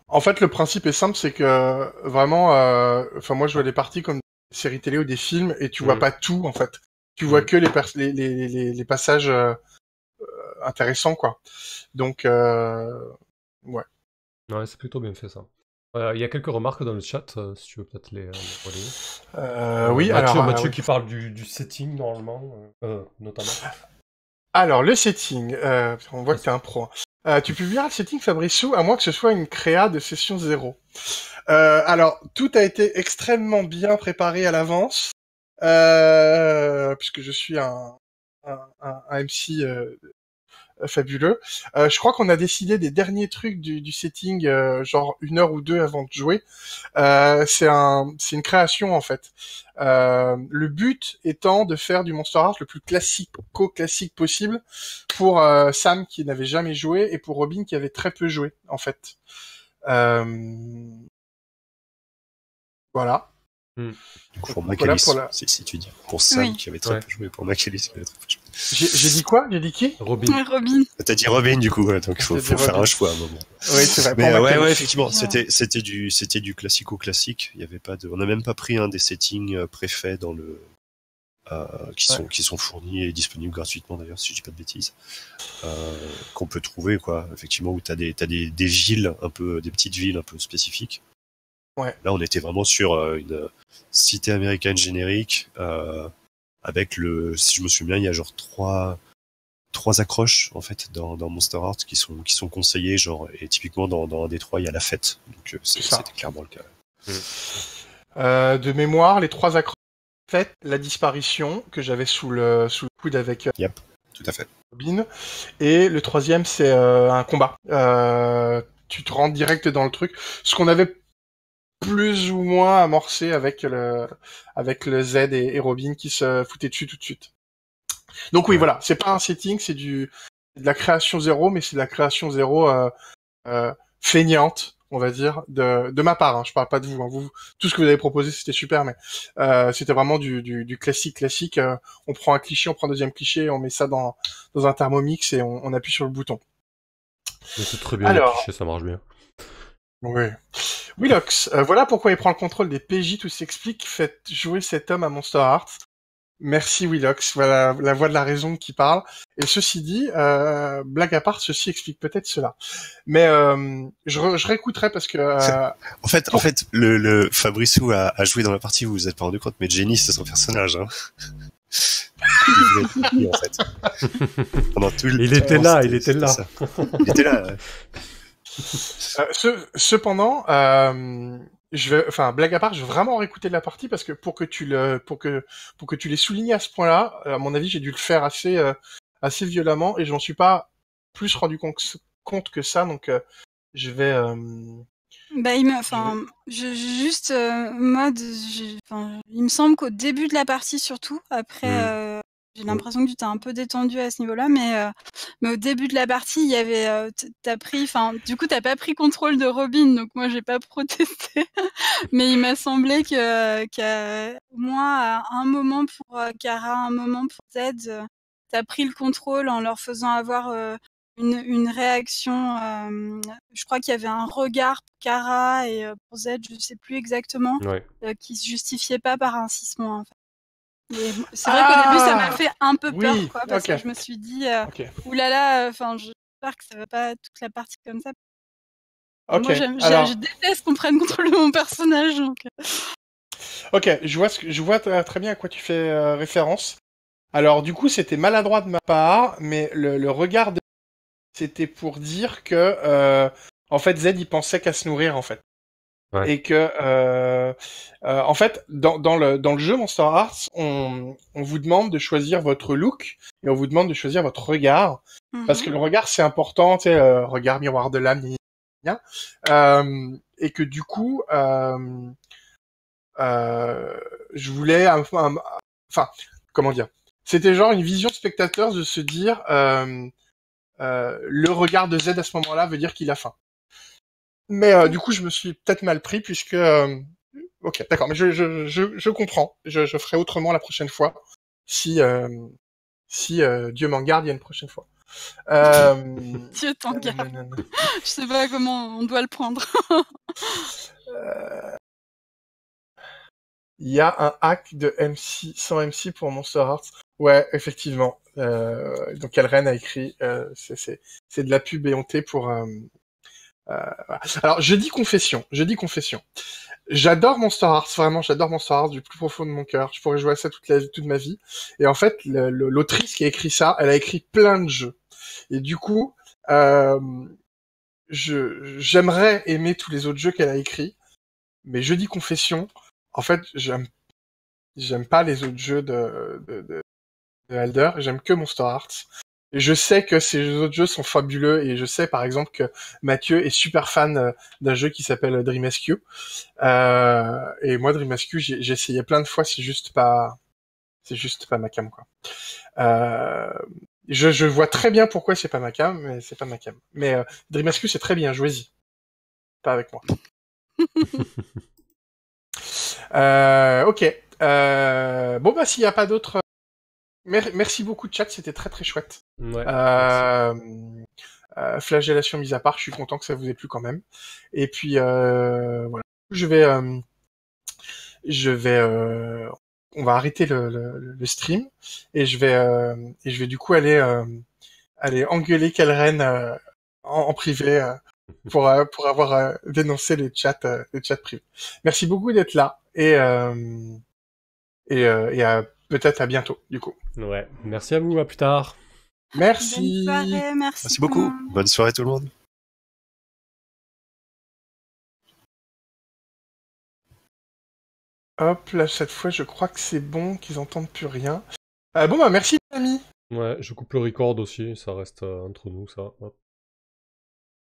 En fait, le principe est simple, c'est que vraiment, enfin moi je vois les parties comme des séries télé ou des films et tu vois pas tout en fait. Tu vois que les passages intéressants quoi. Donc ouais. Ouais, c'est plutôt bien fait ça. Il y a quelques remarques dans le chat, si tu veux peut-être les relayer. Oui, Mathieu oui. qui parle du setting normalement, notamment. Alors le setting, on voit que t'es un pro. Tu publieras le setting Fabricio à moins que ce soit une créa de session 0. Alors tout a été extrêmement bien préparé à l'avance, puisque je suis un MC fabuleux. Je crois qu'on a décidé des derniers trucs du setting, genre 1 heure ou 2 avant de jouer. C'est une création en fait. Le but étant de faire du Monster Hearts le plus classique possible pour Sam qui n'avait jamais joué et pour Robin qui avait très peu joué en fait. Voilà. Du coup, pour Macalis, Voilà si tu dis. Pour Sam Oui. qui avait très peu joué, pour Macalis qui avait très peu joué. J'ai dit quoi? J'ai dit qui? Robin. Robin. T'as dit Robin du coup, ouais, donc il faut faire un choix à un moment. Oui, c'est vrai. Mais Pour Macalis. ouais, effectivement, c'était du classico-classique. Il y avait pas de, on n'a même pas pris un des settings préfaits dans le qui sont fournis et disponibles gratuitement d'ailleurs, si je dis pas de bêtises, qu'on peut trouver quoi. Effectivement, où t'as des villes un peu, des petites villes un peu spécifiques. Ouais. Là, on était vraiment sur une cité américaine générique, avec si je me souviens, il y a genre trois accroches en fait dans Monster Hearts qui sont conseillées, genre, et typiquement dans un des trois il y a la fête, donc c'était clairement le cas. De mémoire, les 3 accroches faites, la disparition que j'avais sous le coude avec Yep, tout à fait. Robin, et le 3e c'est un combat. Tu te rends direct dans le truc, ce qu'on avait plus ou moins amorcé avec le Z et Robin qui se foutaient dessus tout de suite. Donc oui, voilà, c'est pas un setting, c'est de la création zéro, mais c'est de la création zéro feignante, on va dire, de ma part. Hein, je parle pas de vous, hein. Vous, tout ce que vous avez proposé, c'était super, mais c'était vraiment du classique. On prend un cliché, on prend un deuxième cliché, on met ça dans un Thermomix et on appuie sur le bouton. Mais c'est très bien, les clichés, ça marche bien. Oui. Willox, voilà pourquoi il prend le contrôle des PJ, tout s'explique, faites jouer cet homme à Monster Hearts. Merci Willox, voilà la voix de la raison qui parle. Et ceci dit, blague à part, ceci explique peut-être cela. Mais je réécouterai parce que... En fait, le Fabrissou a joué dans la partie, vous vous êtes pas rendu compte, mais Jenny, c'est son personnage. Hein. En fait. Il était là. Il était là. Ouais. Cependant, blague à part, je vais vraiment réécouter la partie parce que pour que tu l'aies souligné à ce point-là, à mon avis, j'ai dû le faire assez violemment et je m'en suis pas plus rendu compte que ça, donc je vais. Bah, il me semble qu'au début de la partie surtout, après, j'ai l'impression que tu t'es un peu détendu à ce niveau-là, mais au début de la partie, il y avait, du coup, t'as pas pris contrôle de Robin, donc moi, j'ai pas protesté. Mais il m'a semblé qu'à au moins à un moment pour Kara, un moment pour Z, t'as pris le contrôle en leur faisant avoir une réaction. Je crois qu'il y avait un regard pour Kara et pour Z, je sais plus exactement, qui se justifiait pas par un sismon. En fait. Et c'est vrai qu'au début, ça m'a fait un peu peur, quoi, parce que je me suis dit, oulala, j'espère que ça va pas toute la partie comme ça. Moi, je déteste qu'on prenne contrôle de mon personnage. Donc... Ok, je vois très bien à quoi tu fais référence. Alors, du coup, c'était maladroit de ma part, mais le regard c'était pour dire que, en fait, Z, il pensait qu'à se nourrir, en fait. Ouais. Et que, en fait, dans le jeu Monster Hearts, on vous demande de choisir votre look et on vous demande de choisir votre regard. Parce que le regard, c'est important, tu sais, regard miroir de l'âme, et que du coup, je voulais, comment dire, c'était genre une vision de spectateur de se dire, le regard de Z à ce moment-là veut dire qu'il a faim. Mais du coup, je me suis peut-être mal pris puisque... Ok, d'accord, mais je comprends. Je ferai autrement la prochaine fois. Si Dieu m'en garde, il y a une prochaine fois. Dieu t'en garde. Je sais pas comment on doit le prendre. Il y a un hack de MC sans MC pour Monster Hearts. Ouais, effectivement. Donc Elren a écrit, c'est de la pub éhontée pour. Alors je dis confession. J'adore Monster Hearts, vraiment, j'adore Monster Hearts du plus profond de mon cœur. Je pourrais jouer à ça toute ma vie. Et en fait, l'autrice qui a écrit ça, elle a écrit plein de jeux. Et du coup, j'aimerais aimer tous les autres jeux qu'elle a écrits, mais je dis confession. En fait, j'aime pas les autres jeux de Elder, j'aime que Monster Hearts. Et je sais que ces autres jeux sont fabuleux, et je sais par exemple que Mathieu est super fan d'un jeu qui s'appelle Dream Rescue. Et moi, Dream Rescue, j'ai essayé plein de fois, c'est juste pas ma cam, quoi. Je vois très bien pourquoi c'est pas ma cam, mais c'est pas ma cam. Mais Dream Rescue, c'est très bien, jouez-y. Pas avec moi. Ok. Bon, bah, s'il y a pas d'autres... Merci beaucoup, chat, c'était très très chouette. Ouais, flagellation mise à part, je suis content que ça vous ait plu quand même. Et puis, voilà. Je vais... on va arrêter le stream, et je vais du coup aller engueuler Kelren en privé pour avoir dénoncé les chats privés. Merci beaucoup d'être là, et peut-être à bientôt, du coup. Ouais, merci à vous, à plus tard. Merci. Bonne soirée, merci beaucoup. Bonne soirée tout le monde. Hop, là, cette fois, je crois que c'est bon, qu'ils entendent plus rien. Bon, bah, merci, les amis. Ouais, je coupe le record aussi, ça reste entre nous, ça. Hop.